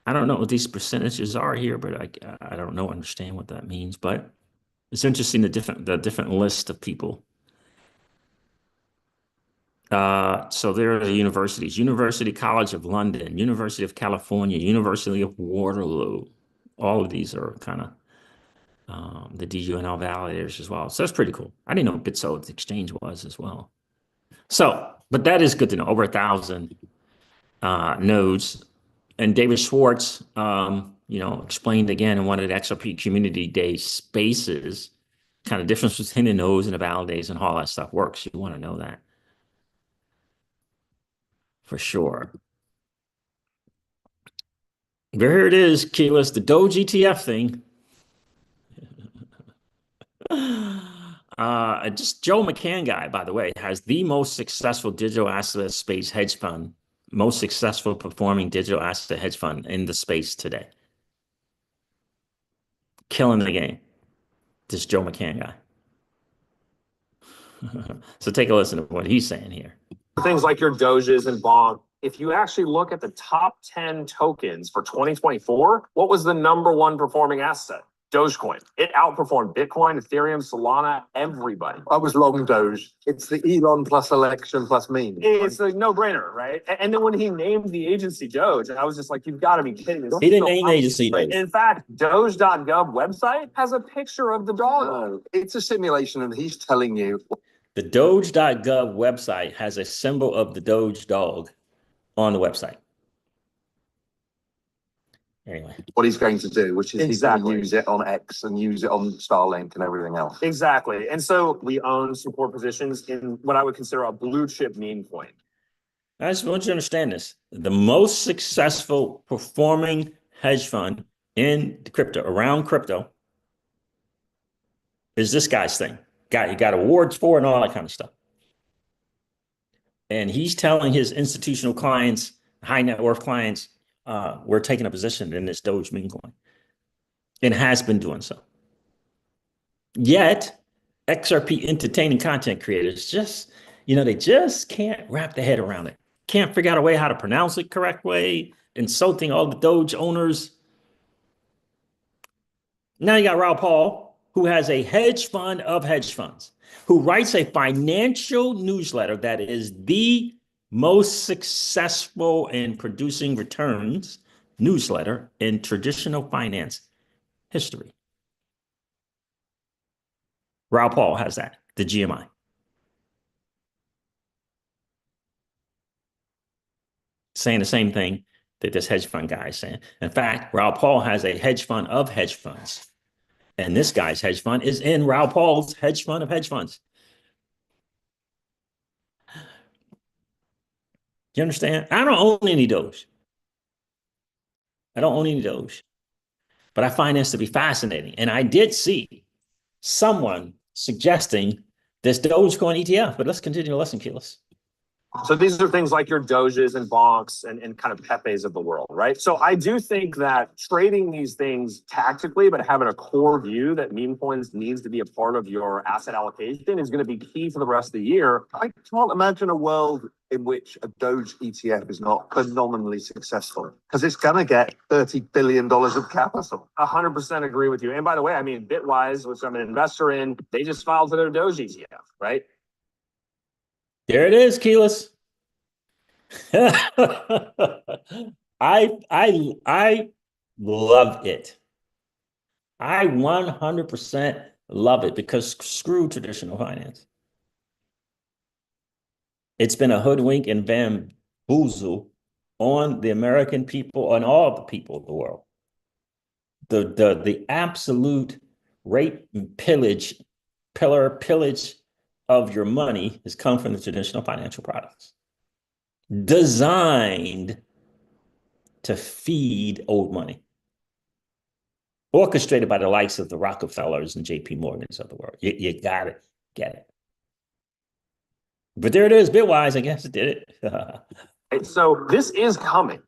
I don't know what these percentages are here, but I don't understand what that means. But it's interesting the different list of people. So there are the universities: University College of London, University of California, University of Waterloo. All of these are kind of the DUNL validators as well. So that's pretty cool. I didn't know BitSo's exchange was as well. So, but that is good to know. Over 1,000 nodes. And David Schwartz, explained again in one of the XRP Community Day spaces, kind of difference between the nodes and the validators and how all that stuff works. You want to know that for sure. Here it is, Keyless, the Doge ETF thing. Just Joe McCann guy, by the way, has the most successful digital asset space hedge fund, most successful performing digital asset hedge fund in the space today. Killing the game. This Joe McCann guy. So take a listen to what he's saying here. Things like your Doges and Bonk. If you actually look at the top 10 tokens for 2024, what was the #1 performing asset? Dogecoin. It outperformed Bitcoin, Ethereum, Solana, everybody. I was long Doge. It's the Elon plus election plus meme. It's a no-brainer, right? And then when he named the agency Doge, I was just like, you've got to be kidding me. He didn't name the agency Doge. In fact, Doge.gov website has a picture of the dog. No, it's a simulation and he's telling you. The Doge.gov website has a symbol of the Doge dog on the website. Anyway, What he's going to do, which is he's Exactly. going to use it on X and use it on Starlink and everything else. Exactly. And so we own support positions in what I would consider a blue chip meme coin. I just want you to understand this. The most successful performing hedge fund in crypto, around crypto, is this guy's thing. He got awards for and all that kind of stuff. And he's telling his institutional clients, high net worth clients, we're taking a position in this Doge meme coin. And has been doing so. Yet, XRP entertaining content creators they just can't wrap their head around it. Can't figure out a way how to pronounce it correct way, insulting all the Doge owners. Now you got Raoul Paul, who has a hedge fund of hedge funds, who writes a financial newsletter that is the most successful in producing returns newsletter in traditional finance history. Raoul Paul has that, the GMI. Saying the same thing that this hedge fund guy is saying. In fact, Raoul Paul has a hedge fund of hedge funds. And this guy's hedge fund is in Raoul Paul's hedge fund of hedge funds. You understand? I don't own any Doge. But I find this to be fascinating. And I did see someone suggesting this Dogecoin ETF, but let's continue to listen, Keyless. So these are things like your Doges and Bonks and kind of Pepes of the world, right? So I do think that trading these things tactically, but having a core view that meme coins needs to be a part of your asset allocation is going to be key for the rest of the year. I can't imagine a world in which a Doge ETF is not phenomenally successful because it's going to get $30 billion of capital. 100% agree with you. And by the way, I mean, Bitwise, which I'm an investor in, they just filed for their Doge ETF, right? There it is, Keyless. I love it. I 100% love it because screw traditional finance. It's been a hoodwink and bamboozle on the American people and all the people of the world. The absolute rape and pillage of your money has come from the traditional financial products designed to feed old money, orchestrated by the likes of the Rockefellers and JP Morgans of the world. You got to get it. But there it is, Bitwise, I guess it did it. So this is coming.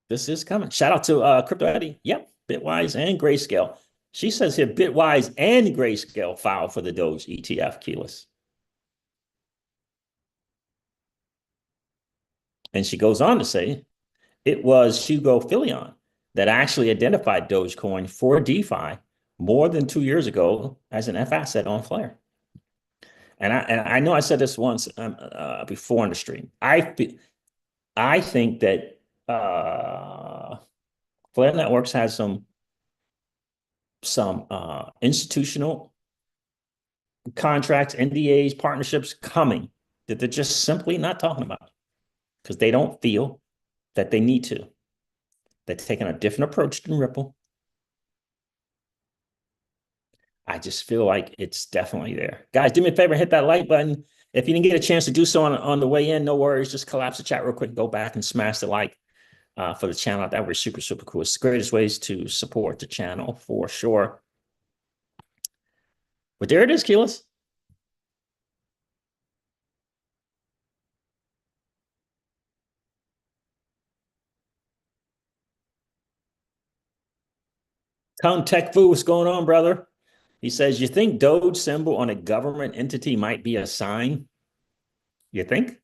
This is coming. Shout out to Crypto Eddie. Yep, Bitwise and Grayscale. She says here, Bitwise and Grayscale filed for the Doge ETF, Keyless. And she goes on to say, it was Hugo Filion that actually identified Dogecoin for DeFi more than 2 years ago as an F asset on Flare. And I know I said this once before on the stream. I think that Flare Networks has some institutional contracts, NDAs, partnerships coming that they're just simply not talking about because they don't feel that they need to. They're taking a different approach than Ripple. I just feel like it's definitely there. Guys, do me a favor, hit that like button. If you didn't get a chance to do so on the way in, no worries. Just collapse the chat real quick, go back and smash the like for the channel. That would be super, super cool. It's the greatest ways to support the channel for sure. But there it is, Keyless. Tom Tech Fu, what's going on, brother? He says, you think Doge symbol on a government entity might be a sign? You think?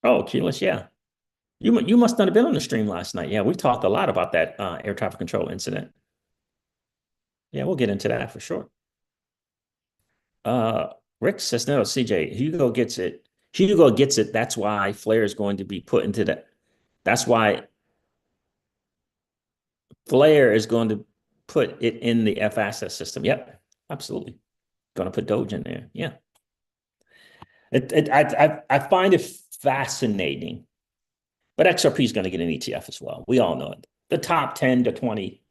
Oh, Keyless, yeah. You must not have been on the stream last night. Yeah, we talked a lot about that air traffic control incident. Yeah, we'll get into that for sure. Rick says, no, CJ, Hugo gets it. Hugo gets it. That's why Flare is going to be put into that. That's why Flare is going to put it in the F access system. Yep, absolutely. Going to put Doge in there. Yeah. I find it fascinating, but XRP is going to get an ETF as well. We all know it. The top 10 to 20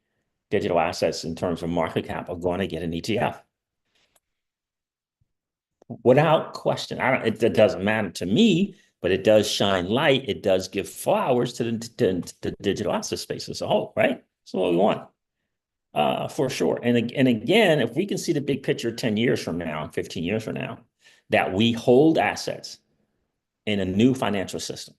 digital assets in terms of market cap are going to get an ETF. Without question. It doesn't matter to me, but it does shine light. It does give flowers to the digital asset space as a whole, right? That's what we want, for sure. And again, if we can see the big picture 10 years from now, 15 years from now, that we hold assets in a new financial system,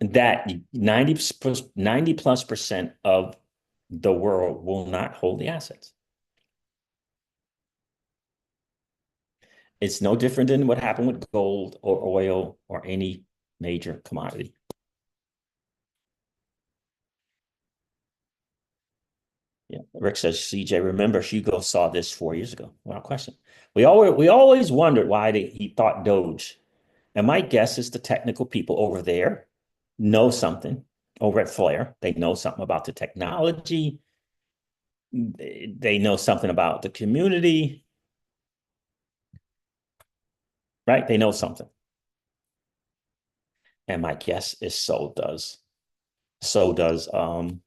that 90+% of the world will not hold the assets. It's no different than what happened with gold or oil or any major commodity. Yeah, Rick says, CJ, remember Hugo saw this 4 years ago. Without question. We always wondered why he thought Doge. And my guess is the technical people over there know something over at Flare. They know something about the technology. They know something about the community. Right? They know something. And my guess is so does Elon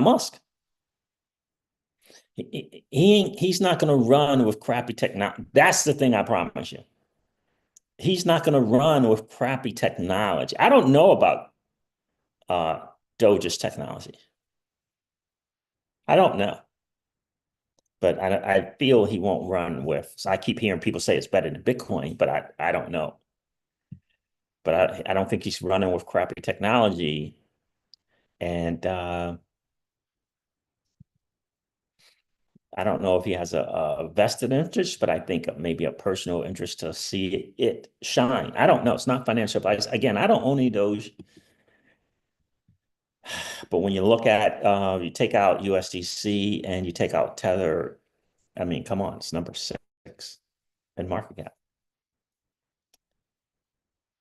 Musk. He's not going to run with crappy technology. That's the thing I promise you. He's not going to run with crappy technology. I don't know about Doge's technology. I don't know. But I feel he won't run with. So I keep hearing people say it's better than Bitcoin, but I don't know. But I don't think he's running with crappy technology. And I don't know if he has a vested interest, but I think maybe a personal interest to see it shine. I don't know. It's not financial advice. Again, I don't own any Doge. But when you look at, you take out USDC and you take out Tether, I mean, come on, it's number 6 in market cap.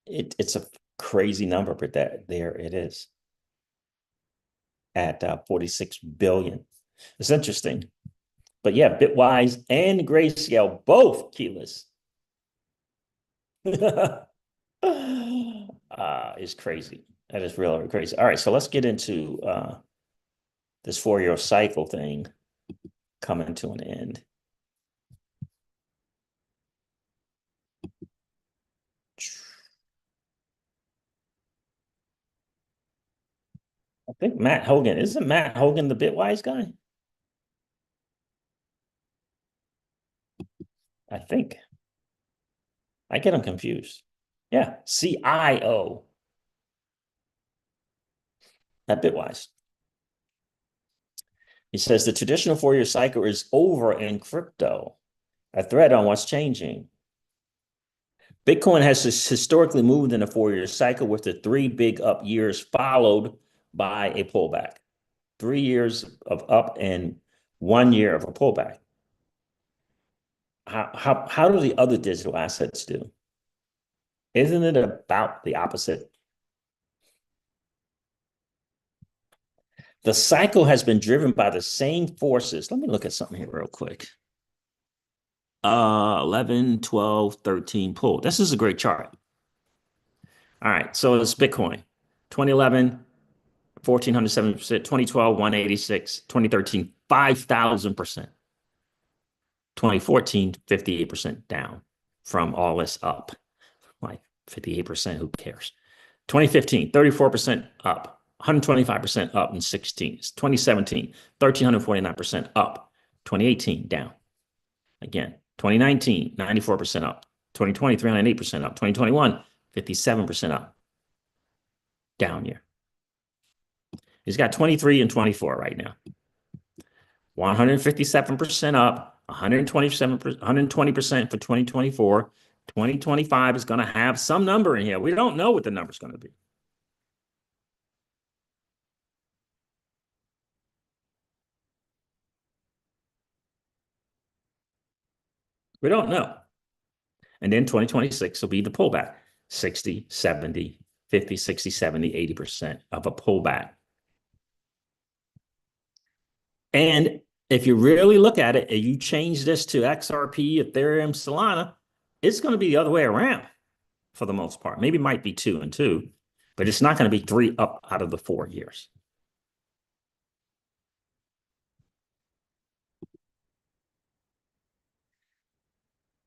It's a crazy number, but there it is at 46 billion. It's interesting. But yeah, Bitwise and Grayscale, both keyless. Is crazy. That is really crazy. All right, so let's get into this 4-year cycle thing coming to an end. I think Matt Hogan, isn't Matt Hogan the Bitwise guy? I think. I get him confused. Yeah, CIO at Bitwise. He says the traditional 4-year cycle is over in crypto. A thread on what's changing. Bitcoin has historically moved in a 4-year cycle with the 3 big up years followed by a pullback. 3 years of up and 1 year of a pullback. How do the other digital assets do? Isn't it about the opposite? The cycle has been driven by the same forces. Let me look at something here real quick. 11, 12, 13 pull. This is a great chart. All right, so it's Bitcoin. 2011, 1,470%, 2012, 186, 2013, 5,000%. 2014, 58% down from all this up. Like 58%, who cares? 2015, 34% up, 125% up in 16. 2017, 1,349% up. 2018, down. Again, 2019, 94% up. 2020, 308% up. 2021, 57% up. Down year. He's got 23 and 24 right now. 157% up, 120% for 2024. 2025 is going to have some number in here. We don't know what the number is going to be. We don't know. And then 2026 will be the pullback. 60, 70, 50, 60, 70, 80% of a pullback. And if you really look at it and you change this to XRP, Ethereum, Solana, it's going to be the other way around for the most part. Maybe it might be 2 and 2, but it's not going to be 3 up out of the 4 years.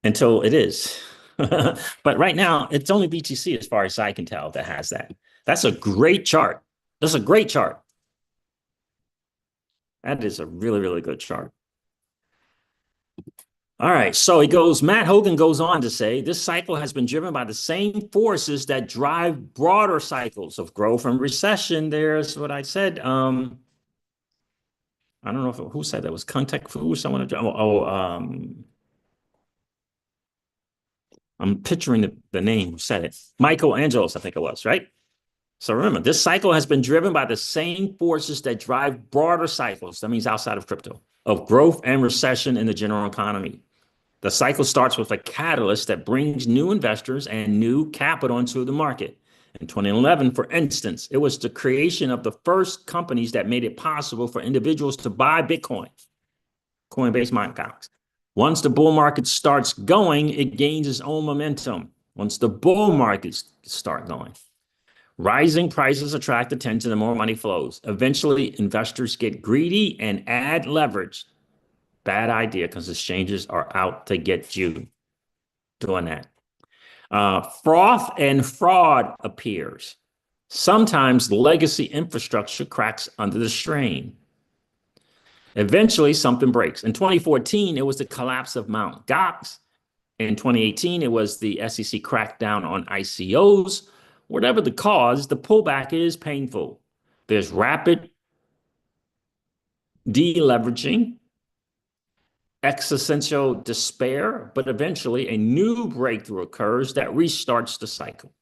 Until it is. But right now, it's only BTC, as far as I can tell, that has that. That's a great chart. That's a great chart. That is a really, really good chart. All right, so Matt Hogan goes on to say, this cycle has been driven by the same forces that drive broader cycles of growth and recession. There's what I said. I don't know who said that. Was Contact Fu? Someone? I'm picturing the name who said it. Michael Angelos, I think it was, right? So remember, this cycle has been driven by the same forces that drive broader cycles. That means outside of crypto, of growth and recession in the general economy. The cycle starts with a catalyst that brings new investors and new capital into the market. In 2011, for instance, it was the creation of the first companies that made it possible for individuals to buy Bitcoin, Coinbase mining accounts. Once the bull market starts going, it gains its own momentum. Once the bull markets start going, rising prices attract attention and more money flows. Eventually, investors get greedy and add leverage. Bad idea, because exchanges are out to get you doing that. Froth and fraud appears. Sometimes legacy infrastructure cracks under the strain. Eventually, something breaks. In 2014, it was the collapse of Mt. Gox. In 2018, it was the SEC crackdown on ICOs. Whatever the cause, the pullback is painful. There's rapid deleveraging, existential despair, but eventually a new breakthrough occurs that restarts the cycle.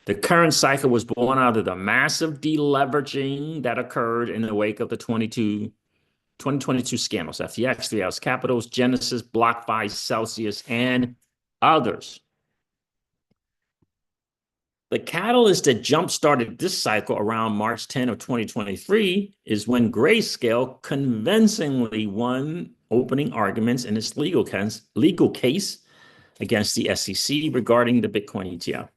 The current cycle was born out of the massive deleveraging that occurred in the wake of the 2022 scandals, FTX, 3 House Capitals, Genesis, BlockFi, Celsius, and others. The catalyst that jump-started this cycle around March 10 of 2023 is when Grayscale convincingly won opening arguments in its legal case against the SEC regarding the Bitcoin ETF.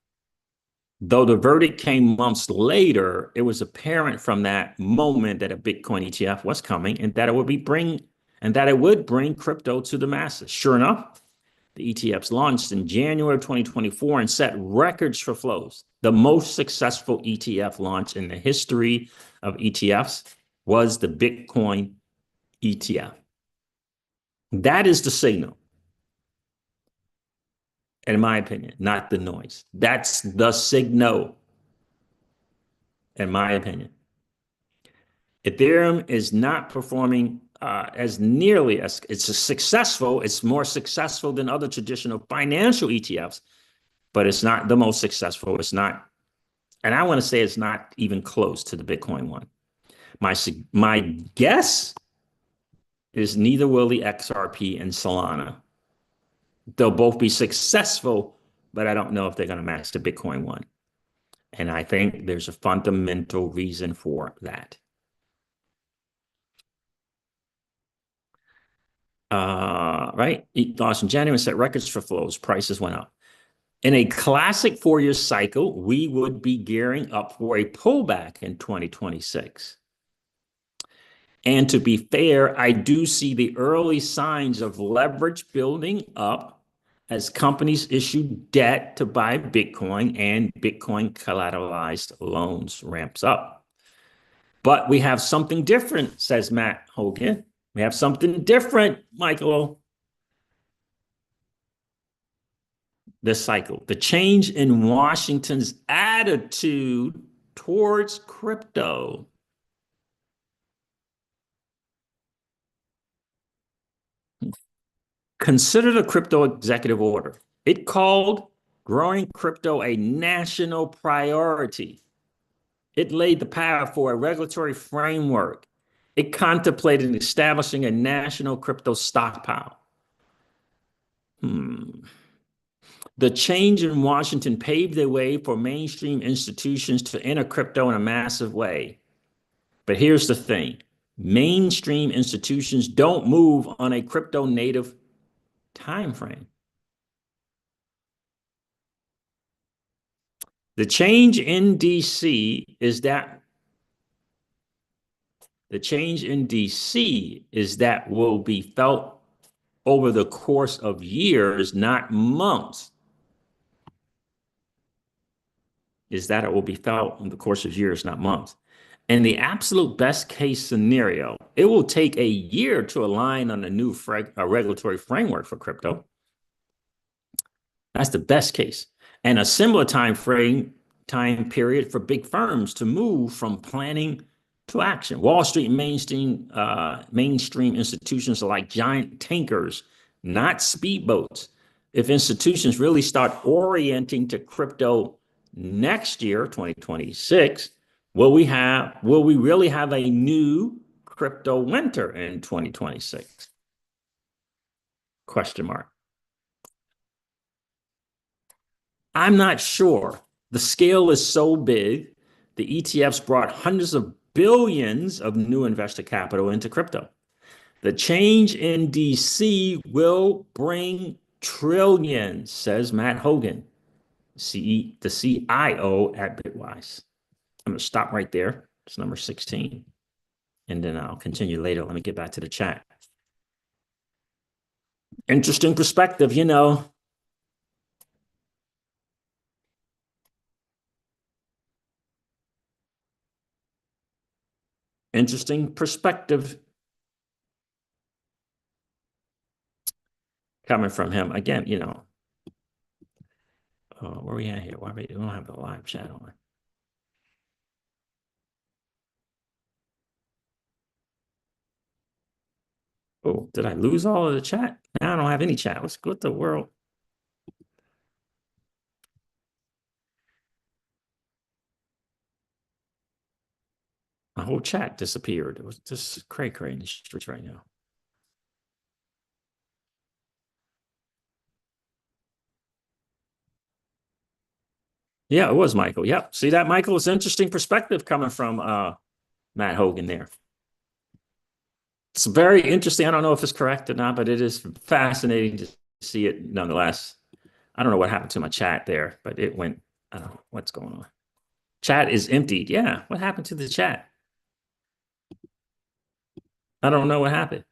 Though the verdict came months later, it was apparent from that moment that a Bitcoin ETF was coming and that it would bring crypto to the masses. Sure enough, the ETFs launched in January of 2024 and set records for flows. The most successful ETF launch in the history of ETFs was the Bitcoin ETF. That is the signal, in my opinion, not the noise. That's the signal, in my opinion. Ethereum is not performing as nearly as it's more successful than other traditional financial ETFs, but it's not the most successful. It's not, and I want to say it's not even close to the Bitcoin one. My guess is neither will the XRP and Solana. They'll both be successful, but I don't know if they're going to match the Bitcoin one. And I think there's a fundamental reason for that. Right? Last in January set records for flows. Prices went up. In a classic 4-year cycle, we would be gearing up for a pullback in 2026. And to be fair, I do see the early signs of leverage building up as companies issue debt to buy Bitcoin and Bitcoin collateralized loans ramps up. But we have something different, says Matt Hogan. We have something different, Michael. This cycle, the change in Washington's attitude towards crypto. Consider the crypto executive order. It called growing crypto a national priority. It laid the path for a regulatory framework. It contemplated establishing a national crypto stockpile. The change in Washington paved the way for mainstream institutions to enter crypto in a massive way. But here's the thing. Mainstream institutions don't move on a crypto native time frame. The change in DC is that will be felt over the course of years, not months. It will be felt in the course of years, not months. In the absolute best case scenario, it will take a year to align on a new regulatory framework for crypto. That's the best case. And a similar time period for big firms to move from planning to action. Wall Street and mainstream institutions are like giant tankers, not speedboats. If institutions really start orienting to crypto next year, 2026, will we really have a new crypto winter in 2026? Question mark. I'm not sure. The scale is so big. The ETFs brought hundreds of billions of new investor capital into crypto. The change in DC will bring trillions, says Matt Hogan, the CIO at Bitwise. I'm going to stop right there. It's number 16. And then I'll continue later. Let me get back to the chat. Interesting perspective, you know. Interesting perspective coming from him. Again, you know, where are we at here? Why we don't have the live chat on? Oh, did I lose all of the chat? Now I don't have any chat. What's good the world? My whole chat disappeared. It was just cray in the streets right now. Yeah, it was Michael. Yep. See that, Michael? It's interesting perspective coming from Matt Hogan there. It's very interesting. I don't know if it's correct or not, but it is fascinating to see it nonetheless. I don't know what happened to my chat there, but it went, I don't know what's going on. Chat is emptied. Yeah. What happened to the chat? I don't know what happened.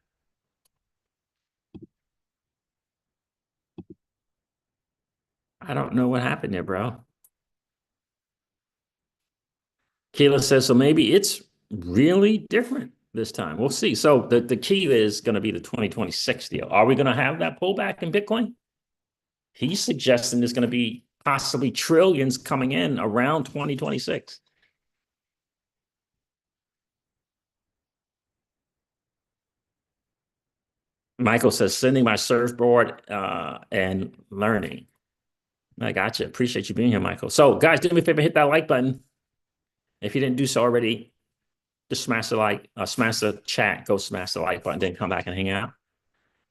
I don't know what happened there, bro. Keila says, so maybe it's really different this time. We'll see. So the key is going to be the 2026 deal. Are we going to have that pullback in Bitcoin? He's suggesting there's going to be possibly trillions coming in around 2026. Michael says, sending my surfboard and learning. I got you. Appreciate you being here, Michael. So, guys, do me a favor, hit that like button. If you didn't do so already, just smash the like, smash the chat, go smash the like button, then come back and hang out.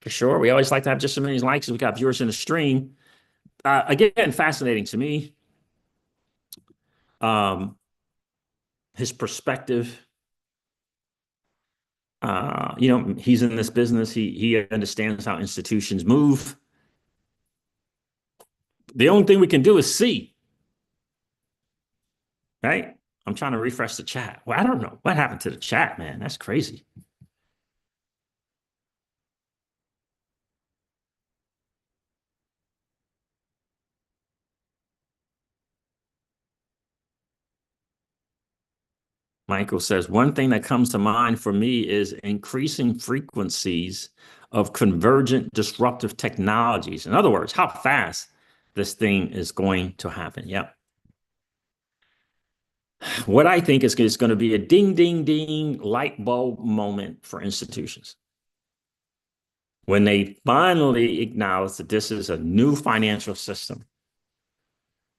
For sure. We always like to have just as many likes as we got viewers in the stream. Again, fascinating to me. His perspective. He's in this business. He understands how institutions move. The only thing we can do is see. Right? I'm trying to refresh the chat. Well, I don't know. What happened to the chat, man? That's crazy. Michael says, one thing that comes to mind for me is increasing frequencies of convergent disruptive technologies. In other words, how fast this thing is going to happen. Yep. What I think is going to be a ding, ding, ding light bulb moment for institutions. When they finally acknowledge that this is a new financial system.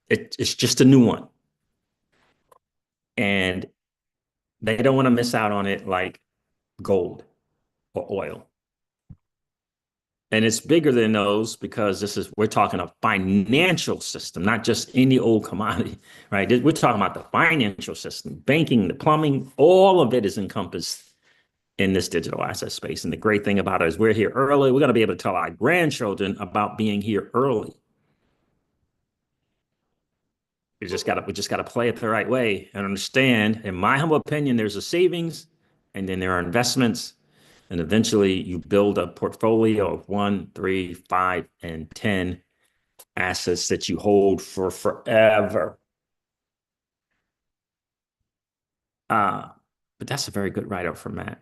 It's just a new one. And they don't want to miss out on it like gold or oil. And it's bigger than those because we're talking a financial system, not just any old commodity, right? We're talking about the financial system, banking, the plumbing, all of it is encompassed in this digital asset space. And the great thing about it is we're here early. We're going to be able to tell our grandchildren about being here early. We just got to play it the right way and understand, in my humble opinion, there's a savings and then there are investments. And eventually you build a portfolio of 1, 3, 5, and 10 assets that you hold for forever. But that's a very good write-up from Matt.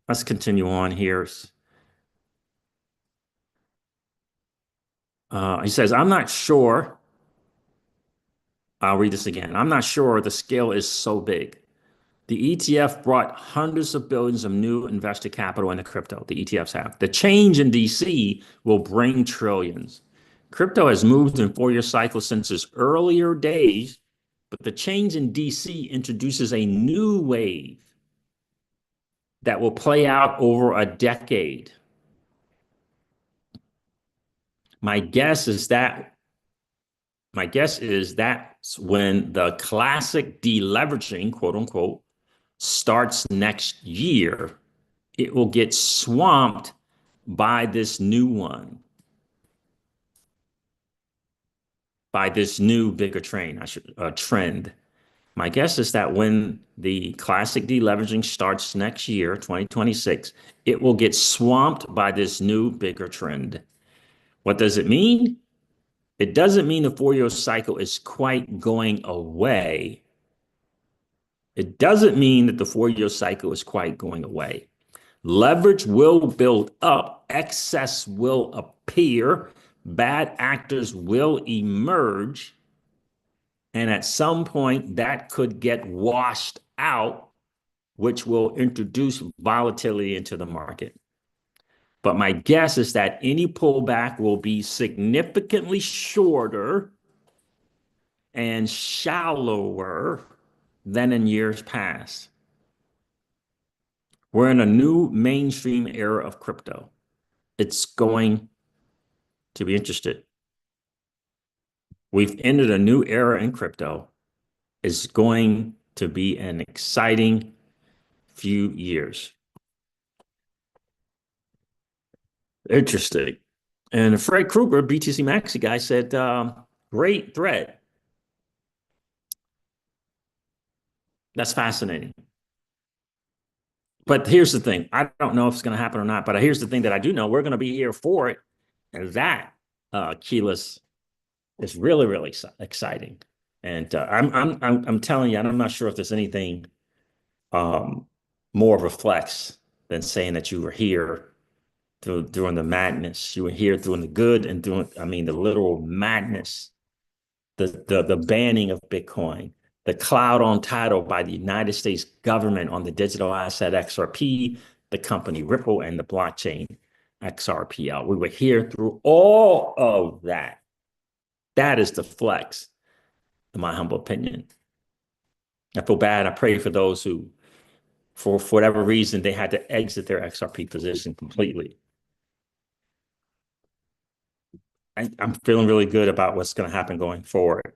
Let's continue on here. He says, I'm not sure. I'll read this again. I'm not sure the scale is so big. The ETF brought hundreds of billions of new investor capital into crypto. The ETFs have. The change in DC will bring trillions. Crypto has moved in 4-year cycles since its earlier days, but the change in DC introduces a new wave that will play out over a decade. My guess is that's when the classic deleveraging, quote unquote, starts next year. It will get swamped by this new one, by this new bigger trend. My guess is that when the classic deleveraging starts next year, 2026, it will get swamped by this new bigger trend. What does it mean? It doesn't mean the 4-year cycle is quite going away. It doesn't mean that the 4-year cycle is quite going away. Leverage will build up, excess will appear, bad actors will emerge, and at some point that could get washed out, which will introduce volatility into the market. But my guess is that any pullback will be significantly shorter and shallower than in years past. We're in a new mainstream era of crypto. It's going to be interesting. We've entered a new era in crypto. It's going to be an exciting few years. Interesting. And Fred Krueger, BTC Maxi guy, said, great thread. That's fascinating. But here's the thing. I don't know if it's going to happen or not, but here's the thing that I do know. We're going to be here for it. And that, keyless, is really, really exciting. And I'm telling you, and I'm not sure if there's anything more of a flex than saying that you were here during the madness. You were here during the good and the literal madness, the banning of Bitcoin, the cloud on title by the United States government on the digital asset XRP, the company Ripple, and the blockchain XRPL. We were here through all of that. That is the flex, in my humble opinion. I feel bad. I pray for those who, for whatever reason, they had to exit their XRP position completely. I'm feeling really good about what's going to happen going forward.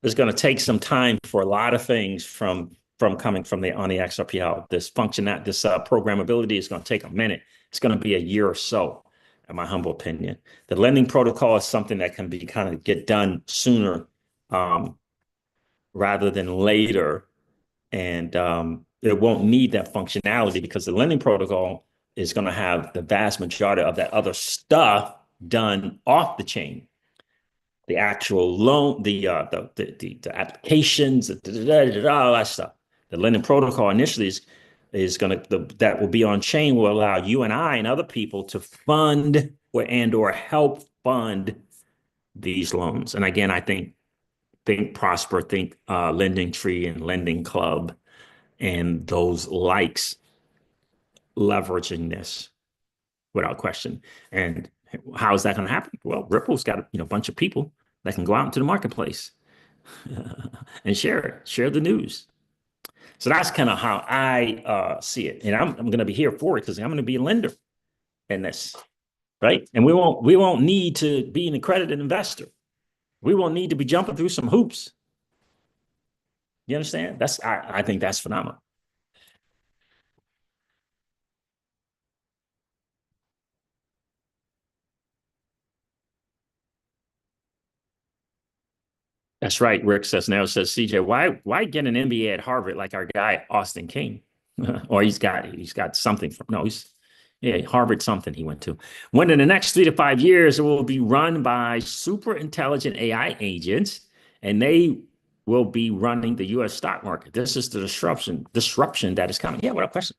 It's going to take some time for a lot of things from coming from on the XRPL. This programmability is going to take a minute. It's going to be a year or so, in my humble opinion. The lending protocol is something that can be kind of get done sooner rather than later. And it won't need that functionality because the lending protocol is going to have the vast majority of that other stuff done off the chain. The actual loan, the applications, all that stuff. The lending protocol initially is going to, that will be on chain, will allow you and I and other people to fund or help fund these loans. And again, I think Prosper, Lending Tree and Lending Club and those likes leveraging this without question. And how is that going to happen? Well, Ripple's got a bunch of people that can go out into the marketplace and share the news. So that's kind of how I see it. And I'm going to be here for it because I'm going to be a lender in this, right? And we won't need to be an accredited investor. We won't need to be jumping through some hoops. You understand? I think that's phenomenal. That's right. Rick says CJ, why get an MBA at Harvard like our guy Austin King? Or he's got something from Harvard something he went to. When in the next 3 to 5 years, it will be run by super intelligent AI agents, and they will be running the U.S. stock market. This is the disruption that is coming. Yeah, without question.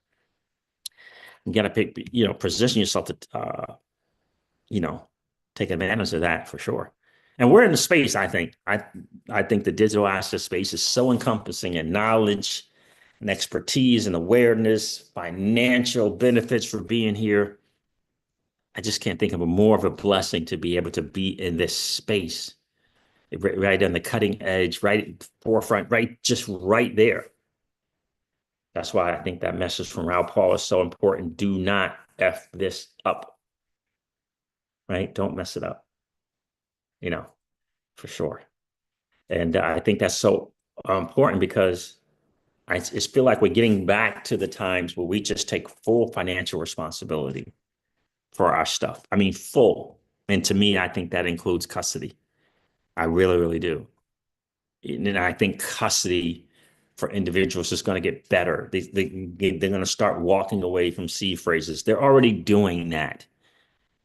You got to position yourself to, take advantage of that for sure. And we're in the space, I think. I think the digital asset space is so encompassing in knowledge and expertise and awareness, financial benefits for being here. I just can't think of more of a blessing to be able to be in this space, right on the cutting edge, right forefront, just right there. That's why I think that message from Raoul Pal is so important. Do not F this up, right? Don't mess it up. For sure. And I think that's so important because I just feel like we're getting back to the times where we just take full financial responsibility for our stuff. I mean, full. And to me, I think that includes custody. I really, really do. And I think custody for individuals is going to get better. They're going to start walking away from seed phrases. They're already doing that.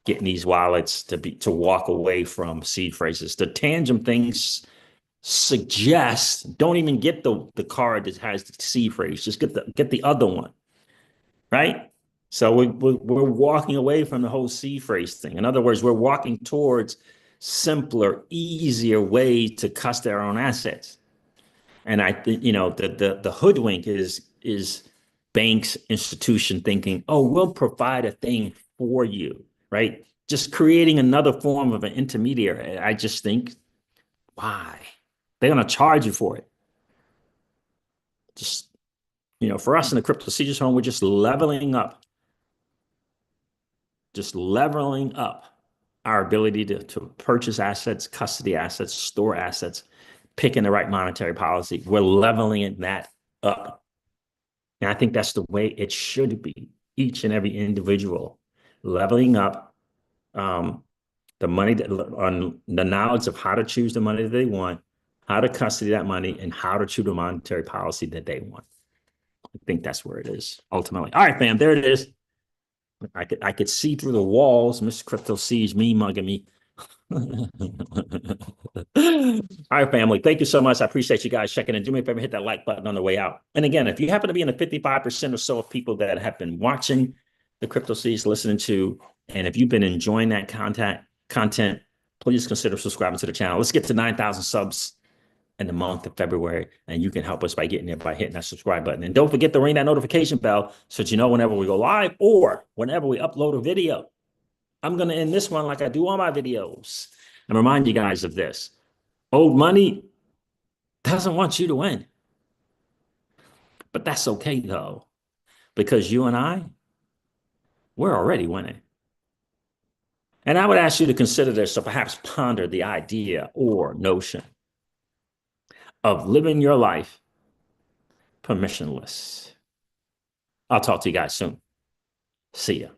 Getting these wallets to walk away from seed phrases. The tangent things suggest don't even get the card that has the seed phrase. Just get the other one, right? So we're walking away from the whole seed phrase thing. In other words, we're walking towards simpler, easier way to custody our own assets. And I think the hoodwink is banks, institution thinking, oh, we'll provide a thing for you. Right? Just creating another form of an intermediary. I just think, why? They're going to charge you for it. Just, for us in the CryptoCeej home, we're just leveling up. Just leveling up our ability to purchase assets, custody assets, store assets, picking the right monetary policy. We're leveling that up. And I think that's the way it should be. Each and every individual leveling up the money on the knowledge of how to choose the money that they want, how to custody that money, and how to choose the monetary policy that they want. I think that's where it is ultimately. All right, fam, there it is. I could see through the walls, Mr. CryptoCeej, me mugging me. All right, family. Thank you so much. I appreciate you guys checking in. Do me a favor, hit that like button on the way out. And again, if you happen to be in the 55% or so of people that have been watching the CryptoCeej, listening to, and if you've been enjoying that content, please consider subscribing to the channel. Let's get to 9,000 subs in the month of February, and you can help us by getting there by hitting that subscribe button. And don't forget to ring that notification bell so that you know whenever we go live or whenever we upload a video. I'm going to end this one like I do all my videos and remind you guys of this. Old money doesn't want you to win. But that's okay, though, because you and I, we're already winning. And I would ask you to consider this, or perhaps ponder the idea or notion of living your life permissionless. I'll talk to you guys soon. See ya.